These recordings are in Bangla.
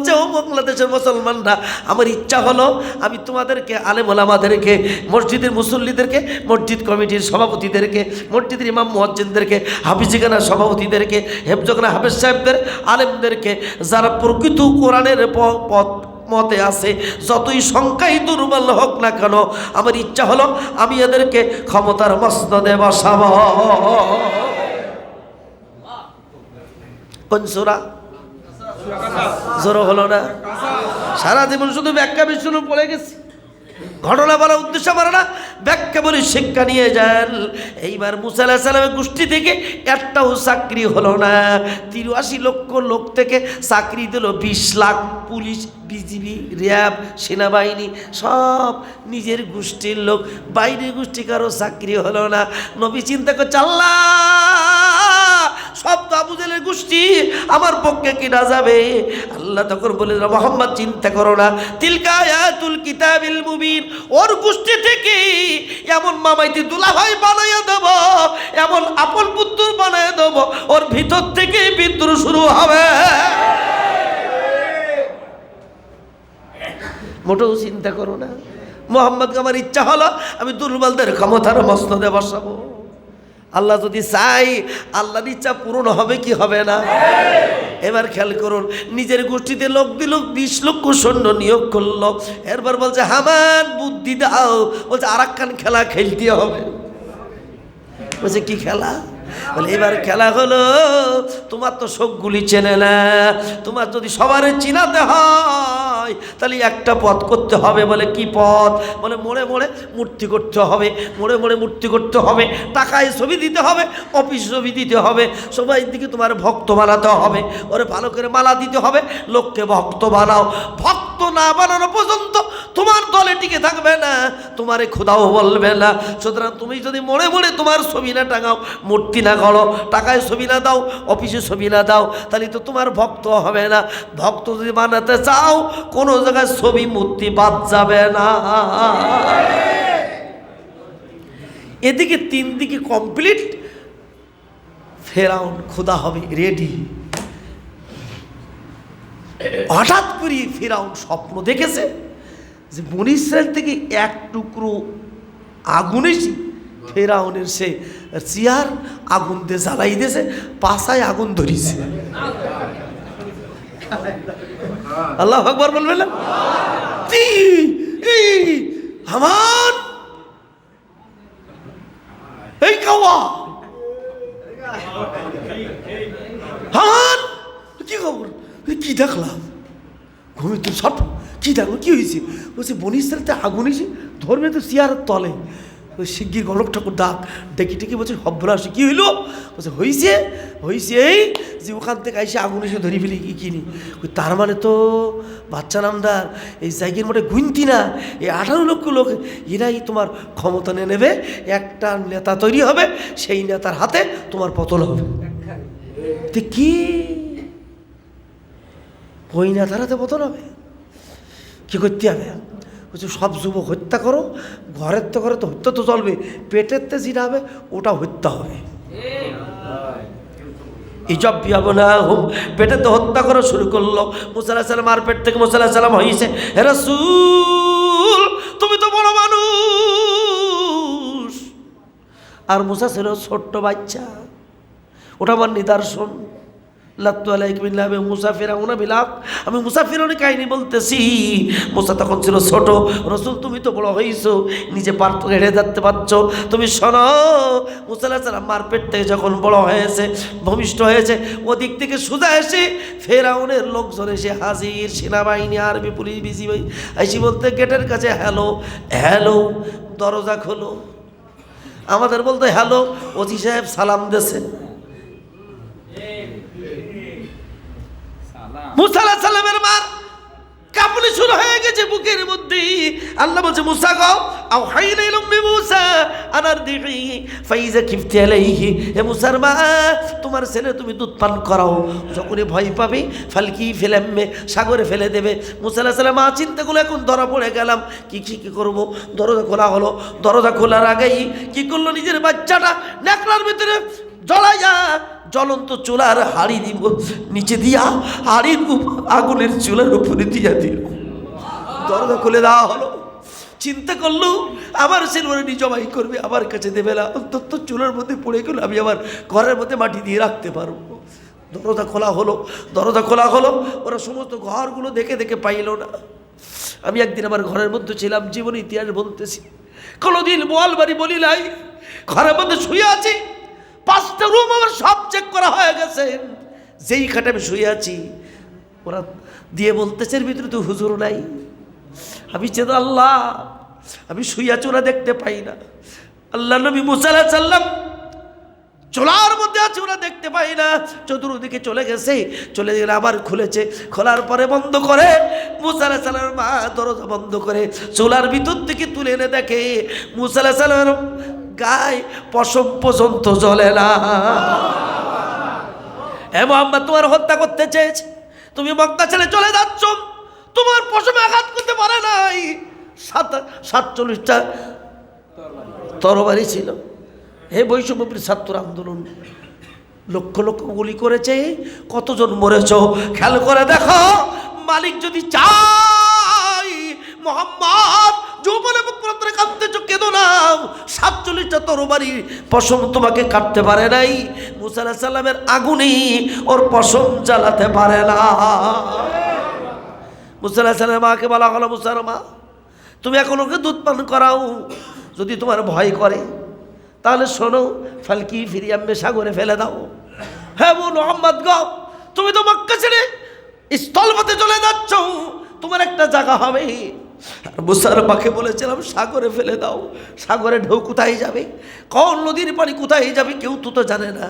বলছে, ও বাংলাদেশের মুসলমানরা, আমার ইচ্ছা হলো আমি তোমাদেরকে, আলেম ওলামাদেরকে, মসজিদের মুসল্লিদেরকে, মসজিদ কমিটির সভাপতিদেরকে, মসজিদের ইমাম মুয়াজ্জিনদেরকে, হাফিজিখানা সভাপতিদেরকে, হেফজখানা হাফেজ সাহেবদের, আলেমদেরকে, যারা প্রকৃত কোরআনের পথ মতে আছে, যতই সংখ্যাই দুর্বল হোক না কেন, আমার ইচ্ছা হলো আমি এদেরকে ক্ষমতার মসনদে বসাবো। কোন সূরা? জোর হলো না? সারা জীবন শুধু ব্যাখ্যা বিষ্ণু পড়ে গেছি, ঘটনা বলার উদ্দেশ্য পারে না, ব্যাখ্যা বলে শিক্ষা নিয়ে যান। এইবার মুসা আলাইহিস সালামের গোষ্ঠী থেকে একটাও চাকরি হলো না। 83 লক্ষ লোক থেকে চাকরি দিল 20 লাখ। পুলিশ, বিজিবি, র্যাব, সেনাবাহিনী সব নিজের গোষ্ঠীর লোক, বাইরের গোষ্ঠী কারো চাকরি হলো না। নবী চিন্তা করছে, আল্লাহ সব তো আবু জেহেলের গোষ্ঠী, আমার পক্ষে কিনা যাবে? আল্লাহ তখন বলে, মুহাম্মদ চিন্তা করো না, তিলকা আয়াতুল কিতাবিল মুবিন, ওর গোষ্ঠী থেকে এমন মামাইতি দুলাভাই বানাইয়া দেব, এমন আপন পুত্র বানাইয়া দেব, ওর ভিতর থেকে বিদ্রোহ শুরু হবে। মোটেও চিন্তা করো না। মুহাম্মদকে আমার ইচ্ছা হলো আমি দুর্বলদের ক্ষমতার মসনদে বসাবো। আল্লাহ যদি চাই, আল্লাহর ইচ্ছা পূরণ হবে কি হবে না? এবার খেয়াল করুন, নিজের গোষ্ঠীতে লোক দিল, 20 লক্ষ সৈন্য নিয়োগ করলো। এরপর বলছে, হামান বুদ্ধি দাও। বলছে, আরাক্কান খেলা খেলতে হবে। বলছে, কি খেলা? বলে, এবার খেলা হলো, তোমার তো সবগুলি চেনে না, তোমার যদি সবার চিনাতে হয় তাহলে একটা পথ করতে হবে। বলে, কি পথ? বলে, মোড়ে মোড়ে মূর্তি করতে হবে, মোড়ে মোড়ে মূর্তি করতে হবে, টাকায় ছবি দিতে হবে, অফিস ছবি দিতে হবে, সবাই দিকে তোমার ভক্ত বানাতে হবে, ওরে ভালো করে মালা দিতে হবে, লোককে ভক্ত বানাও। ভক্ত না বানানো পর্যন্ত তোমার দলে টিকে থাকবে না, তোমারে খোদাও বলবে না। সুতরাং তুমি যদি মোড়ে মোড়ে তোমার ছবি না টাঙাও, মূর্তি না করো, টাকায় ছবি না দাও, অফিসে ছবি না দাও, তাহলে তো তোমার ভক্ত হবে না। ভক্ত যদি বানাতে চাও, কোনো জায়গায় ছবি মূর্তি বাদ যাবে না। এদিকে 3 দিকে কমপ্লিট, ফেরাউন খোদা হবে রেডি। হঠাৎ করে ফেরাউন স্বপ্ন দেখেছে যে বনী ইসরাইল থেকে এক টুকরো আগুন এসে ফেরাউনের সে চেয়ার আগুন দিয়ে জ্বালাই দিয়েছে, পাছায় আগুন ধরিছে। আল্লাহু আকবার বলবেন না? হামান, এই কাওয়া, হামান কি খবর? কি দেখলাম? ঘুমে তো সব কি দেখলো? কি হয়েছে? বলছে, বনী ইসরাইলতে আগুন এসে ধরবে তো চেয়ার তলে। ওই শিগগির গলক ঠাকুর ডাক, ডেকে ডেকে বলছে, হব্বরাস কি হইলো? বলছে, হয়েছে হয়েছে এই যে ওখান থেকে এসে আগুন এসে ধরি ফেলি কিনি। তার মানে তো বাচ্চা নামদার এই জায়গার মোটে গুনতি না, এই 18 লক্ষ লোক এরাই তোমার ক্ষমতা নিয়ে নেবে, একটা নেতা তৈরি হবে, সেই নেতার হাতে তোমার পতন হবে। তো কি ওই নেতার হাতে পতন হবে? কি করতে হবে? বলছে, সব যুবক হত্যা করো, ঘরের তো ঘরে তো হত্যা তো চলবে, পেটের তে যেটা হবে ওটা হত্যা হবে। ইজব বিয়াবো না হোক, পেটে তো হত্যা করা শুরু করলো। মুসা আলাইহিস সালাম আর পেট থেকে মুসা আলাইহিস সালাম হয়েছে, হে রাসূল তুমি তো বড় মানুষ। আর মুসা ছিল ছোট্ট বাচ্চা, ওটা আমার নিদর্শন। আমি মুসাফিরের কাহিনী বলতেছি। মুসা তখন ছিল ছোট। রাসূল তুমি তো বড় হয়েছো, নিজে পার তো হেঁটে যেতে পারছো, তুমি শোনো। মুসা আলাইহিস সালাম মার পেট থেকে যখন বড় হয়েছে, ভূমিষ্ঠ হয়েছে, ওদিক থেকে সোজা এসে ফেরাউনের লোকজন এসে হাজির, সেনাবাহিনী, আর্মি, পুলিশ, বিজিবি এসে বলতে গেটের কাছে, হ্যালো হ্যালো, দরজা খোলো। আমাদের বলতে হ্যালো, ওসি সাহেব সালাম দেছে। মুসা আলাইহিস সালামের মার কাঁপুনি শুরু হয়ে গেছে বুকের মধ্যে। আল্লাহ বলছে, মুসা গো আও হাইনা ইলা উম্মি মুসা আনার দিহি ফাইজা খিফতি আলাইহি, হে মুসার মা তোমার ছেলে তুমি দুধ পান করাও, যখনই ভয় পাবে ফালকি ফেলামে সাগরে ফেলে দেবে। মুসা আলাইহিস সালাম মা চিন্তা করলো, এখন ধরা পড়ে গেলাম, কি করব? দরজা খোলা হলো। দরজা খোলার আগেই কি করলো, নিজের বাচ্চাটা ন্যাকড়ার ভিতরে জড়াইয়া জ্বলন্ত চুলার হাড়ি দিব, নিচে দিয়া হাড়ির আগুনের চুলার উপরে দিয়া দিল। দরজা খুলে দেওয়া হলো। চিন্তা করলো আমার ছেলে জবাই করবে, আমার কাছে দেবে না, অন্তত চুলার মধ্যে পড়ে গেল আমি আমার ঘরের মধ্যে মাটি দিয়ে রাখতে পারবো। দরজা খোলা হলো, দরজা খোলা হলো। ওরা সমস্ত ঘরগুলো দেখে দেখে পাইল না। আমি একদিন আমার ঘরের মধ্যে ছিলাম, জীবন ইতিহাস বলতেছি, কোনোদিন বল বাড়ি বলি নাই, ঘরের মধ্যে শুয়ে আছি। 5টা রুম আমার সব চেক করা হয়ে গেছে। যেই খাটে আমি শুয়ে আছি, ওরা দিয়ে বলতেছে এর ভিতরে তো হুজুর নাই। আমি চেয়ে আল্লাহ, আমি শুয়ে আছি, ওরা দেখতে পাই না। আল্লাহ নবী মুসা আলাইহিস সালাম চোলার মধ্যে আছে, ওরা দেখতে পাই না। চতুর্দিকে চলে গেছে, চলে গেলে আবার খুলেছে। খোলার পরে বন্ধ করে মুসা আলাইহিস সালামের মা দরজা বন্ধ করে চোলার ভিতর থেকে তুলে এনে দেখে মুসা আলাইহিস সালামের গায়ে পশম পর্যন্ত জ্বলে না। হে মুহাম্মদ, তোমার হত্যা করতে চেয়েছে, তুমি মক্কা ছেড়ে চলে যাচ্ছ, তোমার পশমে আঘাত করতে পারে নাই। 47টা তরবারি ছিল। হে বৈষম্যের ছাত্র আন্দোলন, লক্ষ লক্ষ গুলি করেছে, কতজন মরেছ খেয়াল করে দেখো। মালিক যদি চাই, মোহাম্মদ যৌবনে মুখে কাঁদতেছ, কেঁদো না। 47টা তরবারি পশম তোমাকে কাটতে পারে নাই। মুসা আলাইহিস সালামের আগুনে ওর পশম জ্বালাতে পারে না। মুসা আলাইহিস সালামের মাকে বলা হলো, মুসার মা, তুমি এখন ওকে দুধ পান করাও। যদি তোমার ভয় করে তাহলে শোনো, ফালকি ফিরিয়াম্মে সাগরে ফেলে দাও। হ্যাঁ মোহাম্মদ গো, তুমি তো মক্কা ছেড়ে স্থলপথে চলে যাচ্ছ, তোমার একটা জায়গা হবে। আর মুসার মাকে বলেছিলাম সাগরে ফেলে দাও। সাগরে ঢেউ কোথায় যাবে, কোন নদীর পানি কোথায় যাবে কেউ তো জানে না।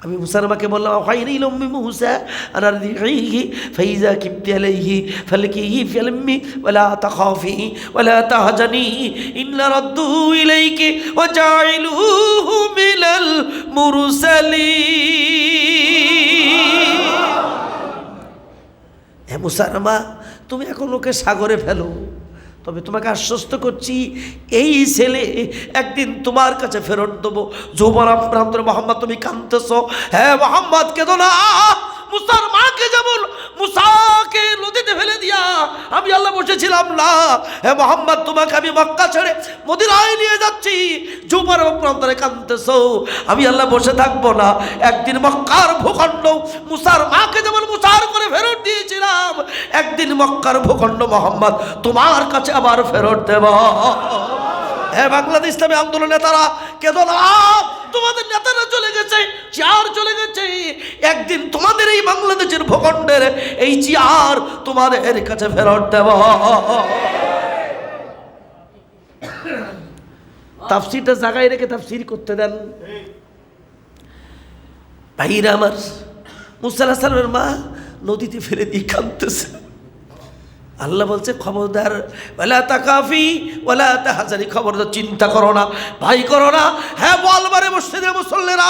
আমি মুসার মাকে বললাম, হাইনি লম্মি মুসা আনারদিহি ফাইজা কিবতি আলাইহি ফালকিহি ফিলমি ওয়ালা তাখাফি ওয়ালা তাহজানি ইন্না রাদ্দু ইলাইকি ওয়া জাইলুহু মিনাল মুরসালিন। হে মুসার মা, তুমি এখন ওকে সাগরে ফেলো, তবে তোমাকে আশ্বস্ত করছি এই ছেলে একদিন তোমার কাছে ফেরত দেবো। যৌবন প্রান্তরে মোহাম্মদ তুমি কাঁদতেছ, হ্যাঁ মোহাম্মদ কেঁদো না। মুসার মাকে যেমন মুসাকে নদীতে ফেলে দিয়া আমি আল্লাহ বসেছিলাম না, হ্যাঁ মোহাম্মদ তোমাকে আমি মক্কা ছেড়ে মদিনায় নিয়ে যাচ্ছি, যৌবন প্রান্তরে কাঁদতেছ, আমি আল্লাহ বসে থাকবো না। একদিন মক্কার ভূখণ্ড মুসার মাকে যেমন মুসার করে ফেরত দিয়েছিলাম, একদিন মক্কার ভূখণ্ড মোহাম্মদ তোমার কাছে আবার ফেরত দেব। হ্যাঁ বাংলাদেশ ইসলামী আন্দোলন নেতারা কেঁদো না, তোমাদের নেতারা চলে গেছে, চেয়ার চলে গেছে, একদিন তোমাদের এই বাংলাদেশের ভূখণ্ডের এই চেয়ার তোমাদের কাছে ফেরত দেব। তাফসিরটা জায়গায় রেখে তাফসির করতে দেন ভাইরা আমার। মুসা আলাইহিস সালামের মা নদীতে ফেলে দিয়ে কাঁদতেছে। আল্লাহ বলছে খবরদার, ওয়ালা তাকাফি ওয়ালা তাহজানি, খবরদার চিন্তা করো না, ভয় করো না। হ্যাঁ বলবারে মসজিদের মুসল্লিরা,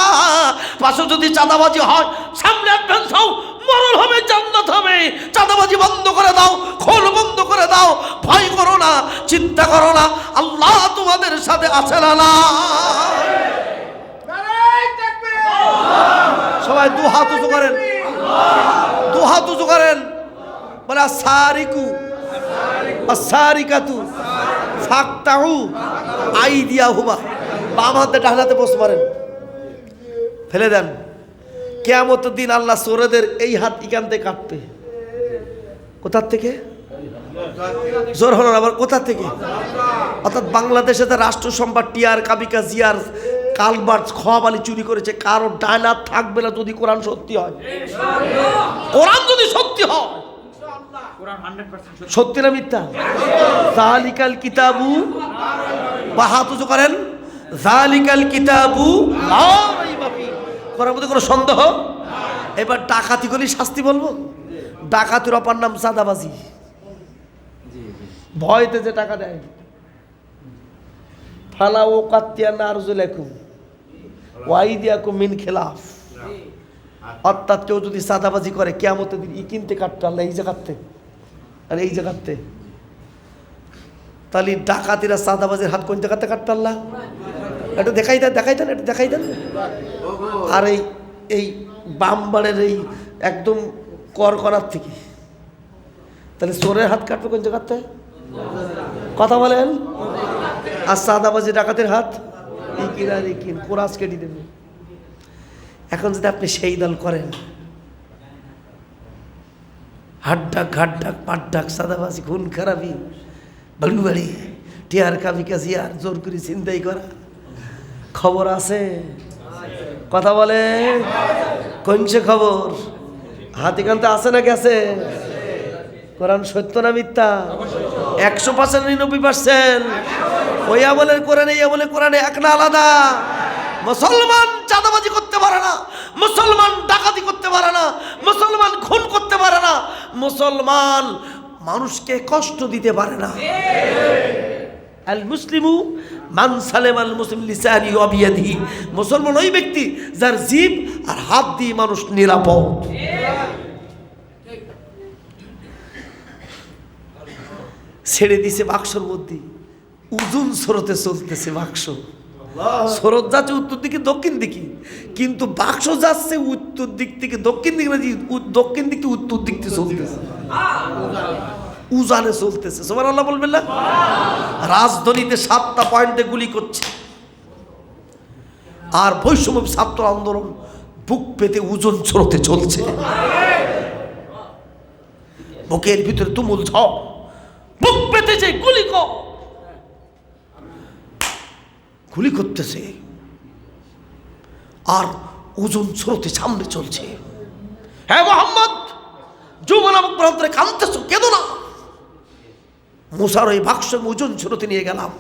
পাশে যদি চাঁদাবাজি হয় সামনে অ্যাডভান্স হও, মরণ হবে জান্নাত হবে। চাঁদাবাজি বন্ধ করে দাও, খোল বন্ধ করে দাও, ভয় করো না, চিন্তা করো না, আল্লাহ তোমাদের সাথে আছে না। সবাই দু হাত উঁচু করেন, দু হাত উঁচু করেন। বলে সারিকু আসারিকাতু ফাকতাউ আইদিয়াহুমা, বাম হাতে ডান হাতে বস মারেন, ফেলে দেন। কিয়ামতের দিন আল্লাহ চোরেদের এই হাত এখান থেকে কাটবে। কোথার থেকে? জোর হলো আবার কোথা থেকে? অর্থাৎ বাংলাদেশে তো রাষ্ট্র সম্পদ টিয়ার কাবিকা জিয়ার কালবার্ট খোয়াবালি চুরি করেছে, কারো ডান হাত থাকবে না যদি কোরআন সত্যি হয়। কোরআন যদি সত্যি হয়, সত্যি না মিথ্যা? যালিকাল কিতাবু, বা হাত উঁচু করেন, যালিকাল কিতাবু লা রাইবা ফীহি, কোরআনের মধ্যে কোনো সন্দেহ। এবার ডাকাতি করলে শাস্তি বলবো। ডাকাতির অপর নাম চাঁদাবাজি, ভয়তে যে টাকা দেয়। ফালা ও কাতিয়া নারজুলাকুম ওয়াইদিয়াকুম মিন খিলাফ, অর্থাৎ কেউ যদি চাঁদাবাজি করে কিয়ামতের দিন ই কিনতে কাটতে আল্লাহ এই যে কাটতে আর এই যে কাটতে, তাহলে ডাকাতিরা চাঁদাবাজির হাত কোন জায়গাতে কাটতে আল্লাহ? এটা দেখাই দেন, দেখাই দেন, এটা দেখাই দেন। আর এই এই বামবাড়ের এই একদম করার থেকে, তাহলে চোরের হাত কাটবে কোন জায়গাতে? কথা বলেন। আর সাদাবাজি ডাকাতের হাত কোরাস কেটে দেবে। এখন যদি আপনি সেই দল করেন, হাট ডাক, ঘাট ডাক, পাট ডাক, সাদাবাজি, খুন খারাপি, বাড়ি টিয়ার কাবি কাজিয়ার, জোর করে চিন্তাই করা, খবর আছে? কথা বলে কোনছে খবর? হাতি কান্তে আছে না গেছে? কোরআন সত্য না মিথ্যা? 100%, 99%। ওই আমলের কোরআনে, এই আমলের কোরআনে এক না আলাদা? মুসলমান চাঁদাবাজি করতে পারে না, মুসলমান ডাকাতি করতে পারে না, মুসলমান খুন করতে পারে না, মুসলমান মানুষকে কষ্ট দিতে পারে না। আল মুসলিমু মান সালেম আল মুসলিম লিসানি ওয়া বিয়াদিহি। মুসলমান ওই ব্যক্তি যার জিভ আর হাত দিয়ে মানুষ নিরাপদ। ছেড়ে দিছে বাক্সর মধ্যে, উজুন স্রোতে চলতেছে বাক্স। স্রোত যাচ্ছে উত্তর দিকে দক্ষিণ দিকে, কিন্তু বাক্স যাচ্ছে উত্তর দিক থেকে দক্ষিণ দিকে, দক্ষিণ দিক থেকে উত্তর দিক থেকে চলতেছে, উজানে চলতেছে। সুবহানাল্লাহ বলবেন না? রাজধানীতে 7টা পয়েন্টে গুলি করছে, আর বৈষম্য ছাত্র আন্দোলন বুক পেতে ওজন স্রোতে চলছে। বুকের ভিতরে তুমুল ঝড়, বুক পেতেছে, গুলি করতেছে, আর ওজন স্রোতে সামনে চলছে। হ্যাঁ মোহাম্মদ, যুবনামক প্রান্তরে কাঁদতেছ, কেঁদো না। মুসার ওই বাক্স ওজন স্রোতে নিয়ে গেলাম,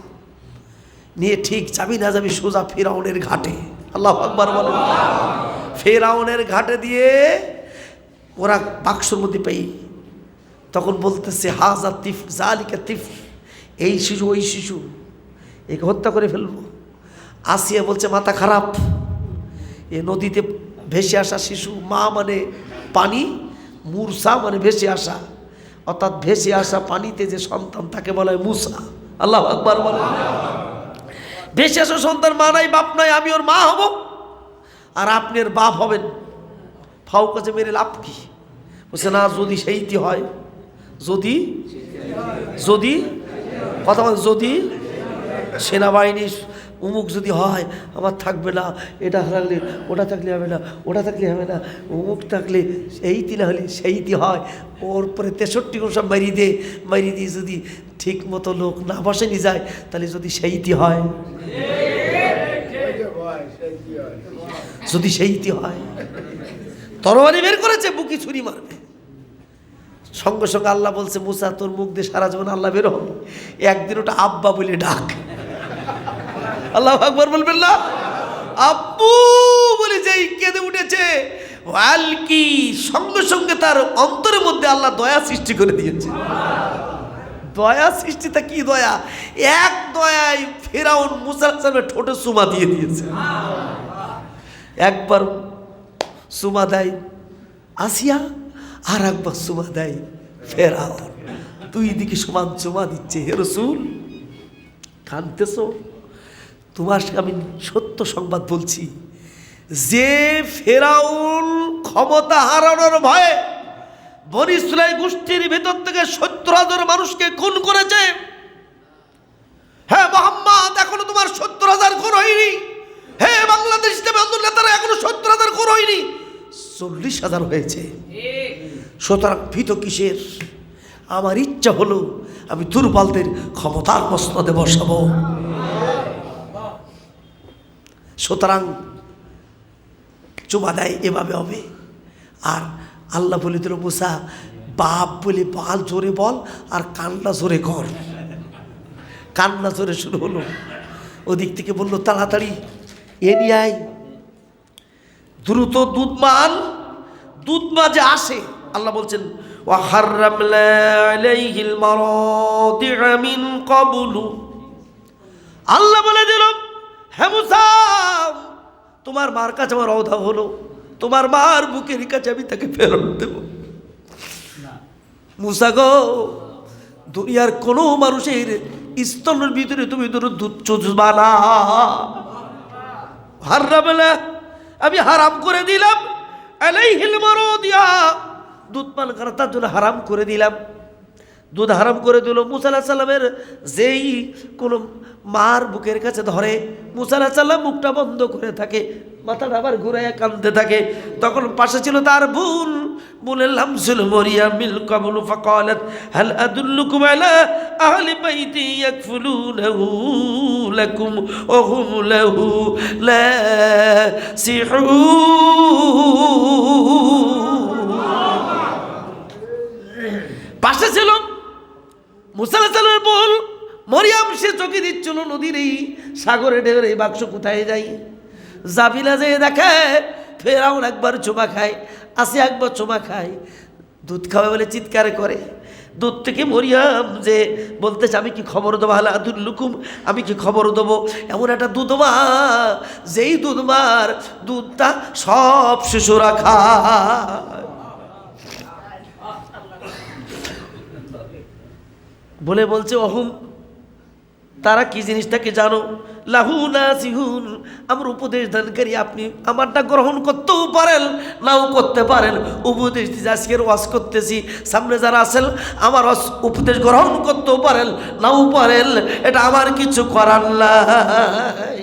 নিয়ে ঠিক যাবি না যাবি সোজা ফেরাউনের ঘাটে। আল্লাহু আকবার বলেন। ফেরাউনের ঘাটে দিয়ে ওরা বাক্সর মধ্যে পেয়ে তখন বলতেছে, হাজা তিফ জালিকা তিফ, এই শিশু ওই শিশু, একে হত্যা করে ফেলবো। আসিয়া বলছে মাথা খারাপ, এ নদীতে ভেসে আসা শিশু, মা মানে পানি, মূর্ছা মানে ভেসে আসা, অর্থাৎ ভেসে আসা পানিতে যে সন্তান তাকে বলা হয় মূসা। আল্লাহু আকবার বলে। ভেসে আসা সন্তান, মা নাই বাপ নাই, আমি ওর মা হব আর আপনি এর বাপ হবেন, ফাউ কাছে মেরে লাভ কি? বলছে না, যদি সেইটি হয়, যদি যদি কথা বল, যদি সেনাবাহিনী অমুক যদি হয়, আমার থাকবে না, এটা হারালে ওটা থাকলে হবে না, ওটা থাকলে হবে না, অমুক থাকলে সেইটি না হলে সেইটি হয়, ওর পরে 63 গুণ সব মারিয়ে দিয়ে যদি ঠিক মতো লোক না বসেনি যায়, তাহলে যদি সেইটি হয়, যদি সেইটি হয়, তরবারি বের করেছে, বুকি ছুরি মারবে। সঙ্গে সঙ্গে আল্লাহ বলছে, মুসা তোর মুখ দিয়ে সারা জীবন আল্লাহ বের হবে, একদিন ওটা আব্বা বলে ডাক। আল্লাহু আকবার বলবেন না? আব্বু বলে যেই কেঁদে উঠেছে, ওয়ালকি, সঙ্গে সঙ্গে তার অন্তরের মধ্যে আল্লাহ দয়া সৃষ্টি করে দিয়েছে। দয়া সৃষ্টিটা কি দয়া? এক দয়ায় ফেরাউন মুসা সাহেবের ঠোঁটে চুমা দিয়ে দিয়েছে। একবার চুমা দেয় আসিয়া, আর একবার চুমা দেয় ফেরাউন। দুই দিকে সমান চুমা দিচ্ছে। হে রাসূল, কাঁদতেছো? তোমার আমি সত্য সংবাদ বলছি, যে ফেরাউন ক্ষমতা হারানোর ভয়ে বনী ইসরাইল গোষ্ঠীর ভেতর থেকে 70,000 মানুষকে খুন করেছে। হ্যাঁ মুহাম্মদ, এখনো তোমার 70,000 খুন হয়নি। হে বাংলাদেশ ইসলামী আন্দোলন নেতারা, এখনো 70,000 খুন হয়নি, 40,000 হয়েছে। সুতরাং ভীত কিসের? আমার ইচ্ছা হলো আমি দুর্বলদের ক্ষমতার মসনদে বসাবো। সুতরাং চুমা দেয়, এভাবে হবে। আর আল্লাহ বলে দিল, মুসা বাপ বলে বাল জোরে বল আর কান্না জোরে কর। কান্না জোরে শুরু হলো। ওদিক থেকে বললো, তাড়াতাড়ি এ নিয়ে আয়, দ্রুত দুধ মাঝে আসে। আল্লাহ বলছেন, ওয়া হাররামনা আলাইহিল মারাদিআ মিন ক্বাবলু। আল্লাহ বলে দিল, হে মুসা, তোমার মার কাছে আমার অধা হলো, তোমার মার বুকের কাছে আমি তাকে ফেরত দেব। মুসা গো, দুনিয়ার কোনো মানুষের স্তনের ভিতরে তুমি দুধ চুষবা না। হাররামনা আমি হারাম করে দিলাম, আলাইহিল মারাদিয়া, দুধ পান করা তার জন্য হারাম করে দিলাম। দুধ হারাম করে দিল। মুসা আলাইহিস সালামের যেই কোনো মার বুকের কাছে ধরে, মুসা আলাইহিস সালাম মুখটা বন্ধ করে থাকে, মাথাটা আবার ঘুরাইয়া কাঁদতে থাকে। তখন পাশে ছিল তার বোন, বলে লামসুল মরিয়াম মিল কাবলু ফাকালাত হাল আদুল্লুকুম আলা আহলি বাইতি ইয়াকফুলুনাহু লাকুম ওয়া হুম লাহু নাসিহুন। পাশে ছিল মুসা আলাইহিস সালামের বোন মরিয়াম, সে চোখে দিচ্ছিল নদীর এই সাগরে ঢেউর এই বাক্স কোথায় যাই। জাবিলা যে দেখে ফেরাউন একবার চুমা খায়, আসি একবার চুমা খায়, দুধ খাওয়া বলে চিৎকার করে। দুধ থেকে মরিয়াম যে বলতেছে আমি কি খবর দেবো, হালা আদুল্লুকুম, আমি কি খবর দেবো, এমন একটা দুধমা যেই দুধমার দুধটা সব শিশুরা খায়। বলে বলছে অহুম, তারা কি জিনিসটাকে জানো, লাহু নাসিহুন, আমার উপদেশ দানকারী, আপনি আমারটা গ্রহণ করতেও পারেন নাও করতে পারেন। উপদেশ দিতে আজকের ওয়াজ করতেছি, সামনে যারা আছেন আমার উপদেশ গ্রহণ করতেও পারেন নাও পারেন, এটা আমার কিছু করার নাই।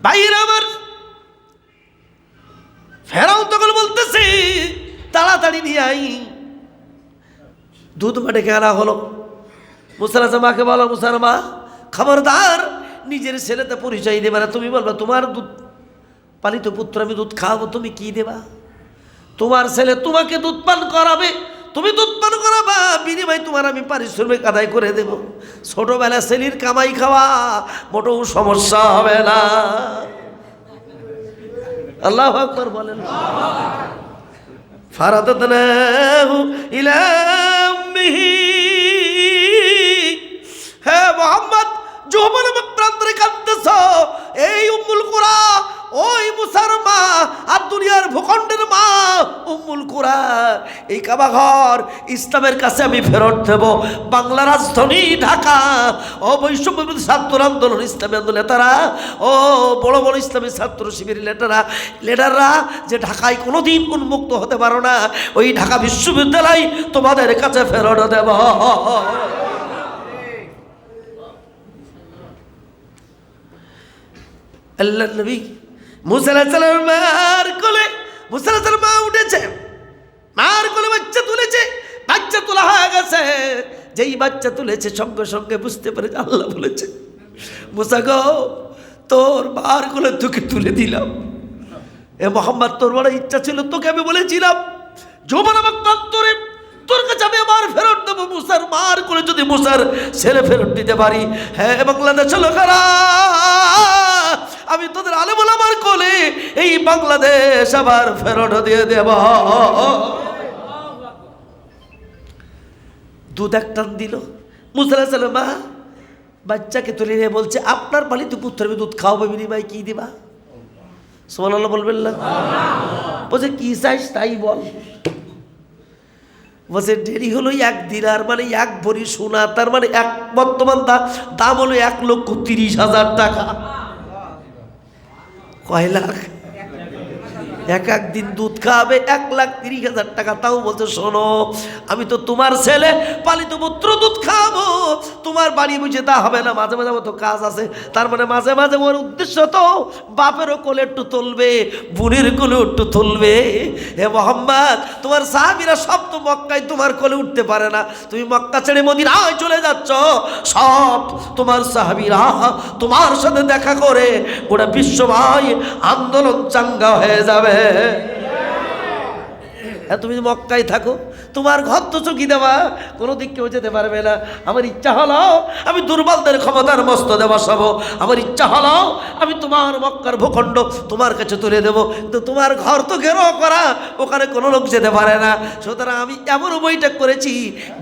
ভাইরা আমার, ফেরাউন তখন বলতেছে তাড়াতাড়ি নিয়ে আই। দুধ মাঠে আনা হলো। মুসা আলাইহিস সালামকে বলো, মুসার মা খবরদার নিজের ছেলেতে পরিচয় দেবে না। তুমি বলবা তোমার দুধ পালিত পুত্র, আমি দুধ খাওয়াবো, তুমি কি দেবা? তোমার ছেলে তোমাকে দুধ পান করাবে, তুমি দুধ পান করাবা, বিনিময়ে তোমার আমি পারিশ্রমিক আদায় করে দেব। ছোটবেলা ছেলের কামাই খাওয়া মোটেও সমস্যা হবে না। আল্লাহু আকবার বলেন। ফারাদাতনাহু ইলা উম্মিহি, হে মুহাম্মদ, যৌবন প্রান্তরে কাঁদতেছ, এই উম্মুল কুরা, ওই মুসার মা আর দুনিয়ার ভূখণ্ডের মা উম্মুল কুরা, এই কাবা ঘর ইসলামের কাছে আমি ফেরত দেব। বাংলা রাজধানী ঢাকা, ও বৈষম্য বিরোধী ছাত্র আন্দোলন, ইসলামী আন্দোলন নেতারা, ও বড় বড় ইসলামী ছাত্র শিবির লিডাররা যে ঢাকায় কোনোদিন উন্মুক্ত হতে পারো না, ওই ঢাকা বিশ্ববিদ্যালয় তোমাদের কাছে ফেরত দেব। আল্লাহ নবী মুসা আলাইহিস সালামের মার কোলে, মুসা আলাইহিস সালাম মা উঠেছে, মার কোলে বাচ্চা তুলেছে, বাচ্চা তোলা হয়ে গেছে। যেই বাচ্চা তুলেছে সঙ্গে সঙ্গে বুঝতে পারে আল্লাহ বলেছে, মুসা গো, তোর মার কোলে তোকে তুলে দিলাম। এ মোহাম্মদ, তোর বড় ইচ্ছা ছিল, তোকে আমি বলেছিলাম যৌবন আমার প্রান্তরে তোর কাছে আমি আমার ফেরত দেবো। মুসার মার কোলে যদি মুসার ছেলে ফেরত দিতে পারি, হ্যাঁ বাংলাদেশ লোকেরা, আমি তোদের আলেম ওলামার কোলে এই বাংলাদেশ আবার ফেরত দিয়ে দেব। দুধ এক টান দিল। মুসা আলাইহিস সালাম মা বাচ্চাকে তুলে নিয়ে বলছে, আপনার পালিত পুত্র আমি দুধ খাওয়াবো, বিনিময়ে কি দিবা? সুবহানাল্লাহ বলবেন না? বলছে কি চাইস তাই বল। বলছে দেরি হলো 1 দিনার, মানে 1 ভরি সোনা, তার মানে বর্তমান দাম হলো 1,30,000 টাকা। কয় লাখ? এক দিন দুধ খাওয়াবে 1,30,000 টাকা। তাও বলছে শোনো, আমি তো তোমার ছেলে পালিত পুত্র, দুধ খাওয়াবো, তোমার বাড়ি বুঝে তা হবে না, মাঝে মাঝে তো কাজ আছে। তার মানে মাঝে মাঝে ওর উদ্দেশ্য তো বাপেরও কোলে একটু তুলবে, বুড়ির কোলে একটু তুলবে। হে মোহাম্মদ, তোমার সাহাবীরা সব তো মক্কায় তোমার কোলে উঠতে পারে না, তুমি মক্কা ছেড়ে মদিনায় চলে যাচ্ছ, সব তোমার সাহাবীরা তোমার সাথে দেখা করে গোটা বিশ্বময় আন্দোলন চাঙ্গা হয়ে যাবে। তুমি মক্কায় থাকো, তোমার ঘর তো চকি দেওয়া, কোনো দিক কেউ যেতে পারবে না। আমার ইচ্ছা হলো আমি দুর্বলদের ক্ষমতার মস্তদে বসাবো, আমার ইচ্ছা হলো আমি তোমার মক্কার ভূখণ্ড তোমার কাছে তুলে দেবো, কিন্তু তোমার ঘর তো ঘেরো করা, ওখানে কোনো লোক যেতে পারে না। সুতরাং আমি এমন বৈঠক করেছি,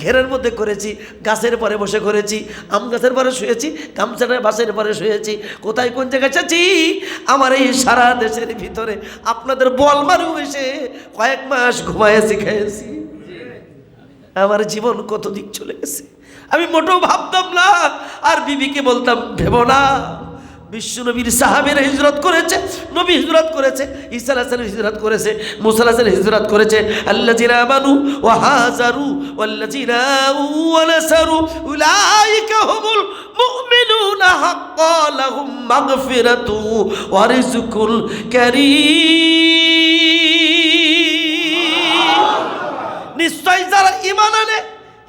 ঘেরের মধ্যে করেছি, গাছের পরে বসে করেছি, আম গাছের পরে শুয়েছি, গামছার বাসের পরে শুয়েছি, কোথায় কোন জায়গায় এসেছি, আমার এই সারা দেশের ভিতরে আপনাদের বল মারু এসে কয়েক মাস ঘুমাইছি, খেয়েছি। আমার জীবন কত দিক চলে গেছে, আমি মোটেও ভাবতাম না। আর বিবিকে বলতাম ভেবো না, বিশ্বনবীর সাহাবীরা হিজরত করেছে, নবী হিজরত করেছে, ঈসা আলাইহিস সালাম হিজরত করেছে, মুসা আলাইহিস সালাম হিজরত করেছে। আল্লাযিনা আমানু ওয়া হাজারু ওয়াল্লাযিনা ওয়া নাসারু উলাইকা হুমুল মুমিনুনা হাক্কান লাহুম মাগফিরাতু ওয়া রিজকুল কারীম। নিশ্চয় যারা ঈমান আনে,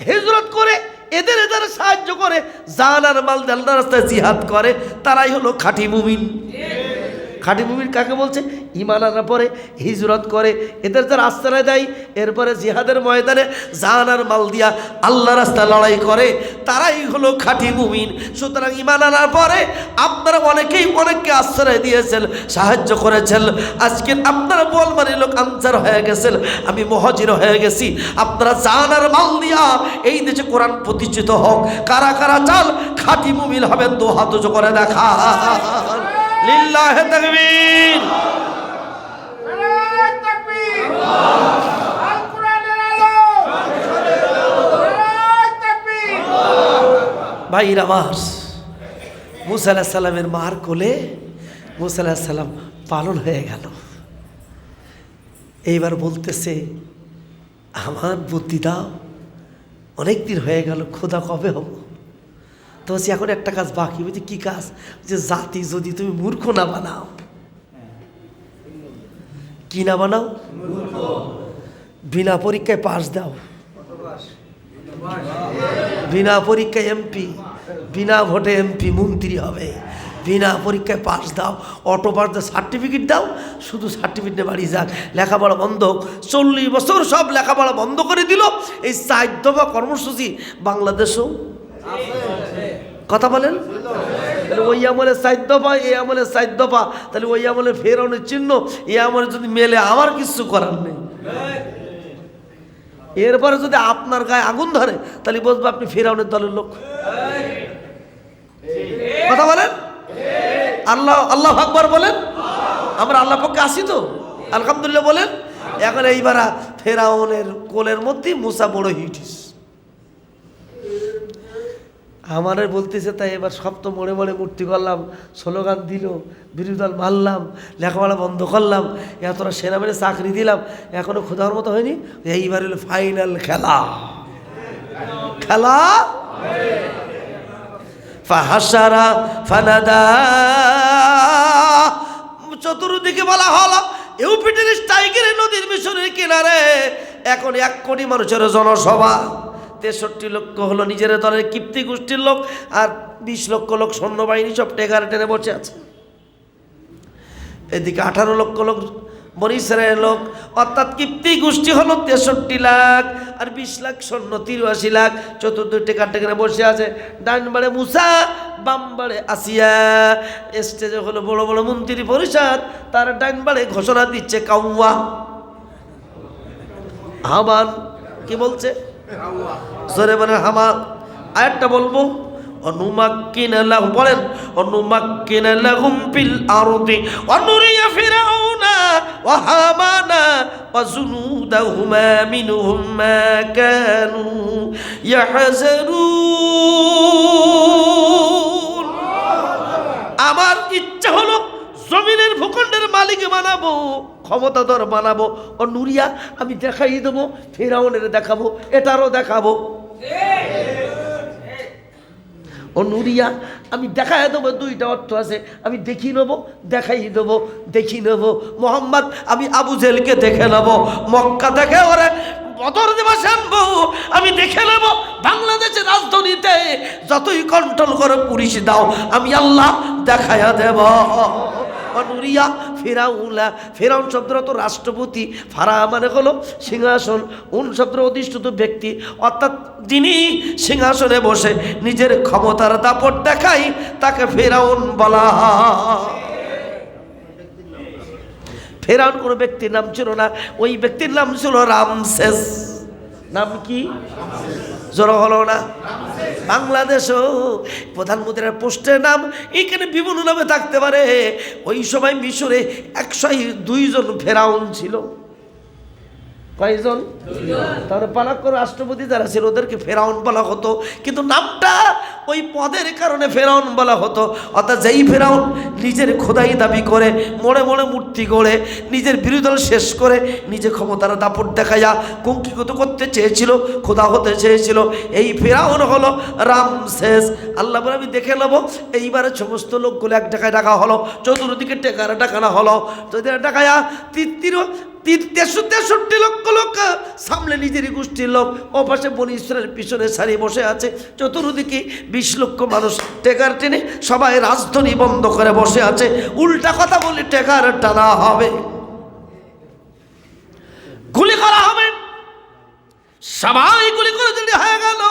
হিজরত করে, এদের যারা সাহায্য করে, জান আর মাল দিয়ে আল্লাহর রাস্তায় জিহাদ করে, তারাই হলো খাঁটি মুমিন। খাঁটি মুমিন কাকে বলছে? ঈমান আনার পরে হিজরত করে, এদের যারা আশ্রয় দেয়, এরপরে জিহাদের ময়দানে জান আর মাল দিয়া আল্লাহর রাস্তায় লড়াই করে, তারাই হলো খাঁটি মুমিন। সুতরাং ঈমান আনার পরে আপনারা অনেকেই অনেককে আশ্রয় দিয়েছেন, সাহায্য করেছেন। আজকে আপনারা বলমানি লোক আনসার হয়ে গেছেন, আমি মুহাজির হয়ে গেছি। আপনারা জান আর মাল দিয়া এই দেশে কোরআন প্রতিষ্ঠিত হোক। কারা কারা চাল খাঁটি মুমিন হবেন? দু হাত উঁচু করে দেখা। লিল্লাহি তাকবীর। ভাইরা আমার, মুসা আলাইহিস সালামের মার কোলে মুসা আলাইহিস সালাম পালন হয়ে গেল। এইবার বলতেছে, আমার বুদ্ধি দাও, অনেক দিন হয়ে গেল, খোদা কবে হব? তো বলছি এখন একটা কাজ বাকি। বলছি কি কাজ? যে জাতি যদি তুমি মূর্খ না বানাও। কি না বানাও? বিনা পরীক্ষায় পাস দাও, বিনা পরীক্ষায় এমপি, বিনা ভোটে এমপি মন্ত্রী হবে, বিনা পরীক্ষায় পাস দাও, অটো পাস দাও, সার্টিফিকেট দাও, শুধু সার্টিফিকেট নিয়ে বাড়ি যাক, লেখাপড়া বন্ধ। 40 বছর সব লেখাপড়া বন্ধ করে দিল। এই 4 দফা কর্মসূচি বাংলাদেশেও কথা বলেন। তাহলে ওই আমলে 4 দফা, এই আমলে 4 দফা, তাহলে ওই আমলে ফেরাউনের চিহ্ন, এই আমলে যদি মেলে আমার কিছু করার নেই। এরপরে যদি আপনার গায়ে আগুন ধরে, তাহলে বুঝবো আপনি ফেরাউনের দলের লোক। কথা বলেন। আল্লাহ আল্লাহু আকবার বলেন। আমরা আল্লাহ পক্ষে আসি তো, আলহামদুলিল্লাহ বলেন। এখন এইবার ফেরাউনের কোলের মধ্যে মুসা বড় হিটিস আমাদের বলতেছে। তাই এবার সব তো মনে মনে মূর্তি করলাম, স্লোগান দিল, বিরোধী দল মারলাম, লেখাপড়া বন্ধ করলাম, এতটা সেনাবাহিনী চাকরি দিলাম, এখনো খোদার মতো হয়নি। এইবার হলো ফাইনাল খেলা। খেলা ফাহাসারা ফানাদা, চতুর্দিকে বলা হলো ইউফ্রেটিস টাইগ্রিস নদীর মিশরের কিনারে এখন 1 কোটি মানুষের জনসভা। 63 লক্ষ হলো নিজের দলের কিপ্তি গোষ্ঠীর লোক, আর 20 লক্ষ লোক সৈন্যবাহিনী, সব টেকারে টেনে বসে আছে। এদিকে 18 লক্ষ লোক বনি ইসরায়েলের লোক, অর্থাৎ কিপ্তি গোষ্ঠী হলো 63 লাখ, আর 20 লাখ সৈন্য, 83 লাখ চতুর্দিকে টেকার টেকারে বসে আছে। ডান বাড়ে মুসা, বাম বাড়ে আসিয়া, স্টেজে হলো বড় বড় মন্ত্রী পরিষদ, তার ডান বাড়ে ঘোষণা দিচ্ছে কাউয়া। হামান কি বলছে? জোরে বলেন হামান। আরেকটা বলবো, অনুমাক্কিনা লাহু, বলেন অনুমাক্কিনা লাহুম ফিল আরদি ওয়া নুরিয়া ফিরাউনা ওয়া হামানা ওয়া জুনুদাহুমা মিনহুম মা কানু ইয়াহজারুন। আমার ইচ্ছা হলো জমিনের ভূখণ্ডের মালিক বানাবো, ক্ষমতাধর বানাবো। ও নুরিয়া, আমি দেখাই দেবো, ফেরাউনের দেখাবো, এটারও দেখাবো। ও নুরিয়া, আমি দেখাই দেবো। 2টা অর্থ আছে, আমি দেখি নেবো, দেখাই দেবো, দেখি নেবো। মোহাম্মদ, আমি আবু জেলকে দেখে নেবো, মক্কা দেখে ওরে বদর দিবস আনবো, আমি দেখে নেব। বাংলাদেশের রাজধানীতে যতই কন্ট্রোল করে পুলিশ দাও, আমি আল্লাহ দেখাইয়া দেব। অনুরিয়া ফেরাউলা, ফেরাউন শব্দটা তো রাষ্ট্রপতি, ফারা মানে হলো সিংহাসন, উন শব্দ অধিষ্ঠিত ব্যক্তি, অর্থাৎ যিনি সিংহাসনে বসে নিজের ক্ষমতার দাপট দেখাই, তাকে ফেরাউন বলা হয়। ফেরাউন কোনো ব্যক্তির নাম ছিল না, ওই ব্যক্তির নাম ছিল রামসেস। নাম কি? জোর হলো না? বাংলাদেশও প্রধানমন্ত্রীর পোস্টের নাম এখানে বিভিন্ন নামে থাকতে পারে। ওই সময় মিশরে 102 জন ফেরাউন ছিল। কয়জন? তাহলে পালাক্য রাষ্ট্রপতি যারা ছিল ওদেরকে ফেরাউন বলা হতো, কিন্তু নামটা ওই পদের কারণে ফেরাউন বলা হতো। অর্থাৎ যেই ফেরাউন নিজের খোদাই দাবি করে, মোড়ে মোড়ে মূর্তি গড়ে, নিজের বিরোধী দল শেষ করে, নিজে ক্ষমতার দাপট দেখাইয়া কুঙ্কিগত করতে চেয়েছিল, খোদা হতে চেয়েছিল, এই ফেরাউন হলো রামসেস। আল্লাহ বলে আমি দেখে নেবো। এইবারে সমস্ত লোকগুলো এক জায়গায় ডাকা হলো, চতুর্দিকে টেকারা ডাকানো হলো, ডাকায়া 63 লক্ষ লোক সামনে নিজেরই গোষ্ঠীর লোক, ও পাশে বনি ইসরায়েলের পিছনে সারি বসে আছে, চতুর্দিকে 20 লক্ষ মানুষ টেকার টেনে সবাই রাজধানী বন্ধ করে বসে আছে। উল্টা কথা বলে টেকার টানা হবে, গুলি করা হবে, সবাই গুলি করে দিলে হয়ে গেল।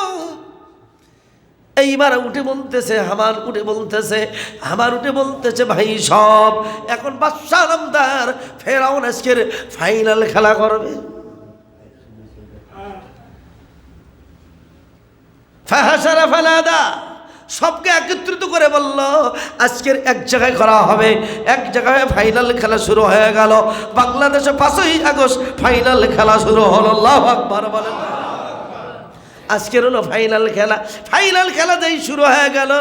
এইবার উঠে বলতেছে হামান, উঠে বলতেছে ভাই সব, এখন বাদশাহ নামদার ফেরাউন আজকের ফাইনাল খেলা করবে। ফাহাসারা ফালাদা, সবকে একত্রিত করে বলল আজকের এক জায়গায় করা হবে, এক জায়গায় ফাইনাল খেলা শুরু হয়ে গেল। বাংলাদেশে 5ই আগস্ট ফাইনাল খেলা শুরু হলো। আল্লাহু আকবার বলেন। আজকের হলো ফাইনাল খেলা যেই শুরু হয়ে গেল,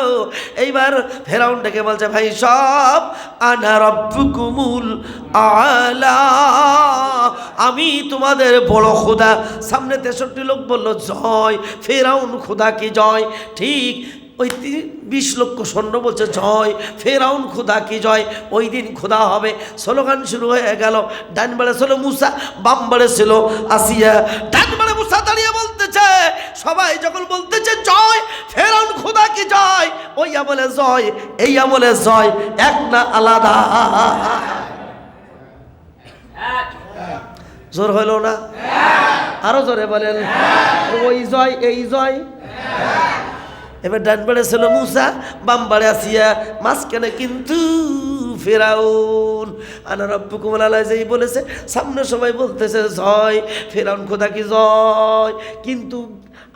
এইবার ফেরাউন ডেকে বলছে ভাই সব, আনা রাব্বুকুমুল আলা, আমি তোমাদের বড় খোদা। সামনে 63 লোক বলল জয়, ফেরাউন খোদা কি জয়। ঠিক ওই 20 লক্ষ সৈন্য বলছে জয়, ফেরাউন খোদা কি জয়। ওই দিন খোদা হবে। স্লোগান শুরু হয়ে গেল। ডান বাড়ে ছিল মুসা, বাম বাড়ে ছিল আসিয়া। ডান বাড়ে মুসা দাঁড়িয়ে বলতেছে, সবাই যখন বলতেছে জয়, ফেরাউন খোদা কি জয়, ওই আমলে জয়, এই আমলে জয়, এক না আলাদা। জোর হইল না? আরো জোরে বলেন। ওই জয়, এই জয়। এবার ডান বাড়ে ছিল মুসা, বাম বাড়ে আসিয়া, মাঝখানে কিন্তু ফেরাউন। আনা রাব্বুকুমুল আলা যেই বলেছে, সামনে সবাই বলতেছে জয়, ফেরাউন খোদা কি জয়, কিন্তু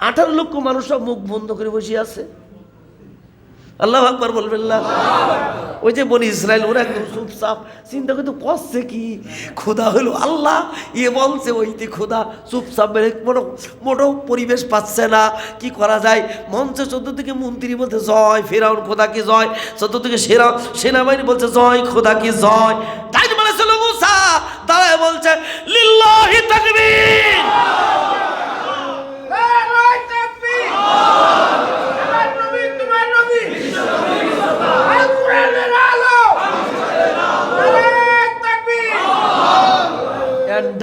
18 লক্ষ মানুষ সব মুখ বন্ধ করে বসে আছে। আল্লাহু আকবার বলবেন না? ওই যে বনি ইসরায়েল, ওরা একদম চুপচাপ, চিন্তা করতে করছে কি, খোদা হলো আল্লাহ, ইয়ে বলছে ওইটি খোদা, চুপচাপ বেড়ে মোটো পরিবেশ পাচ্ছে না, কি করা যায়। মঞ্চে চতুর্দিকে মন্ত্রী বলতে জয়, ফেরাউন খোদা কি জয়, চতুর্দিকে সেনাবাহিনী বলছে জয়, খোদা কি জয়। তাই বলেছিল মুসা, দাঁড়ায় বলছে লিল্লাহি তাকবীর।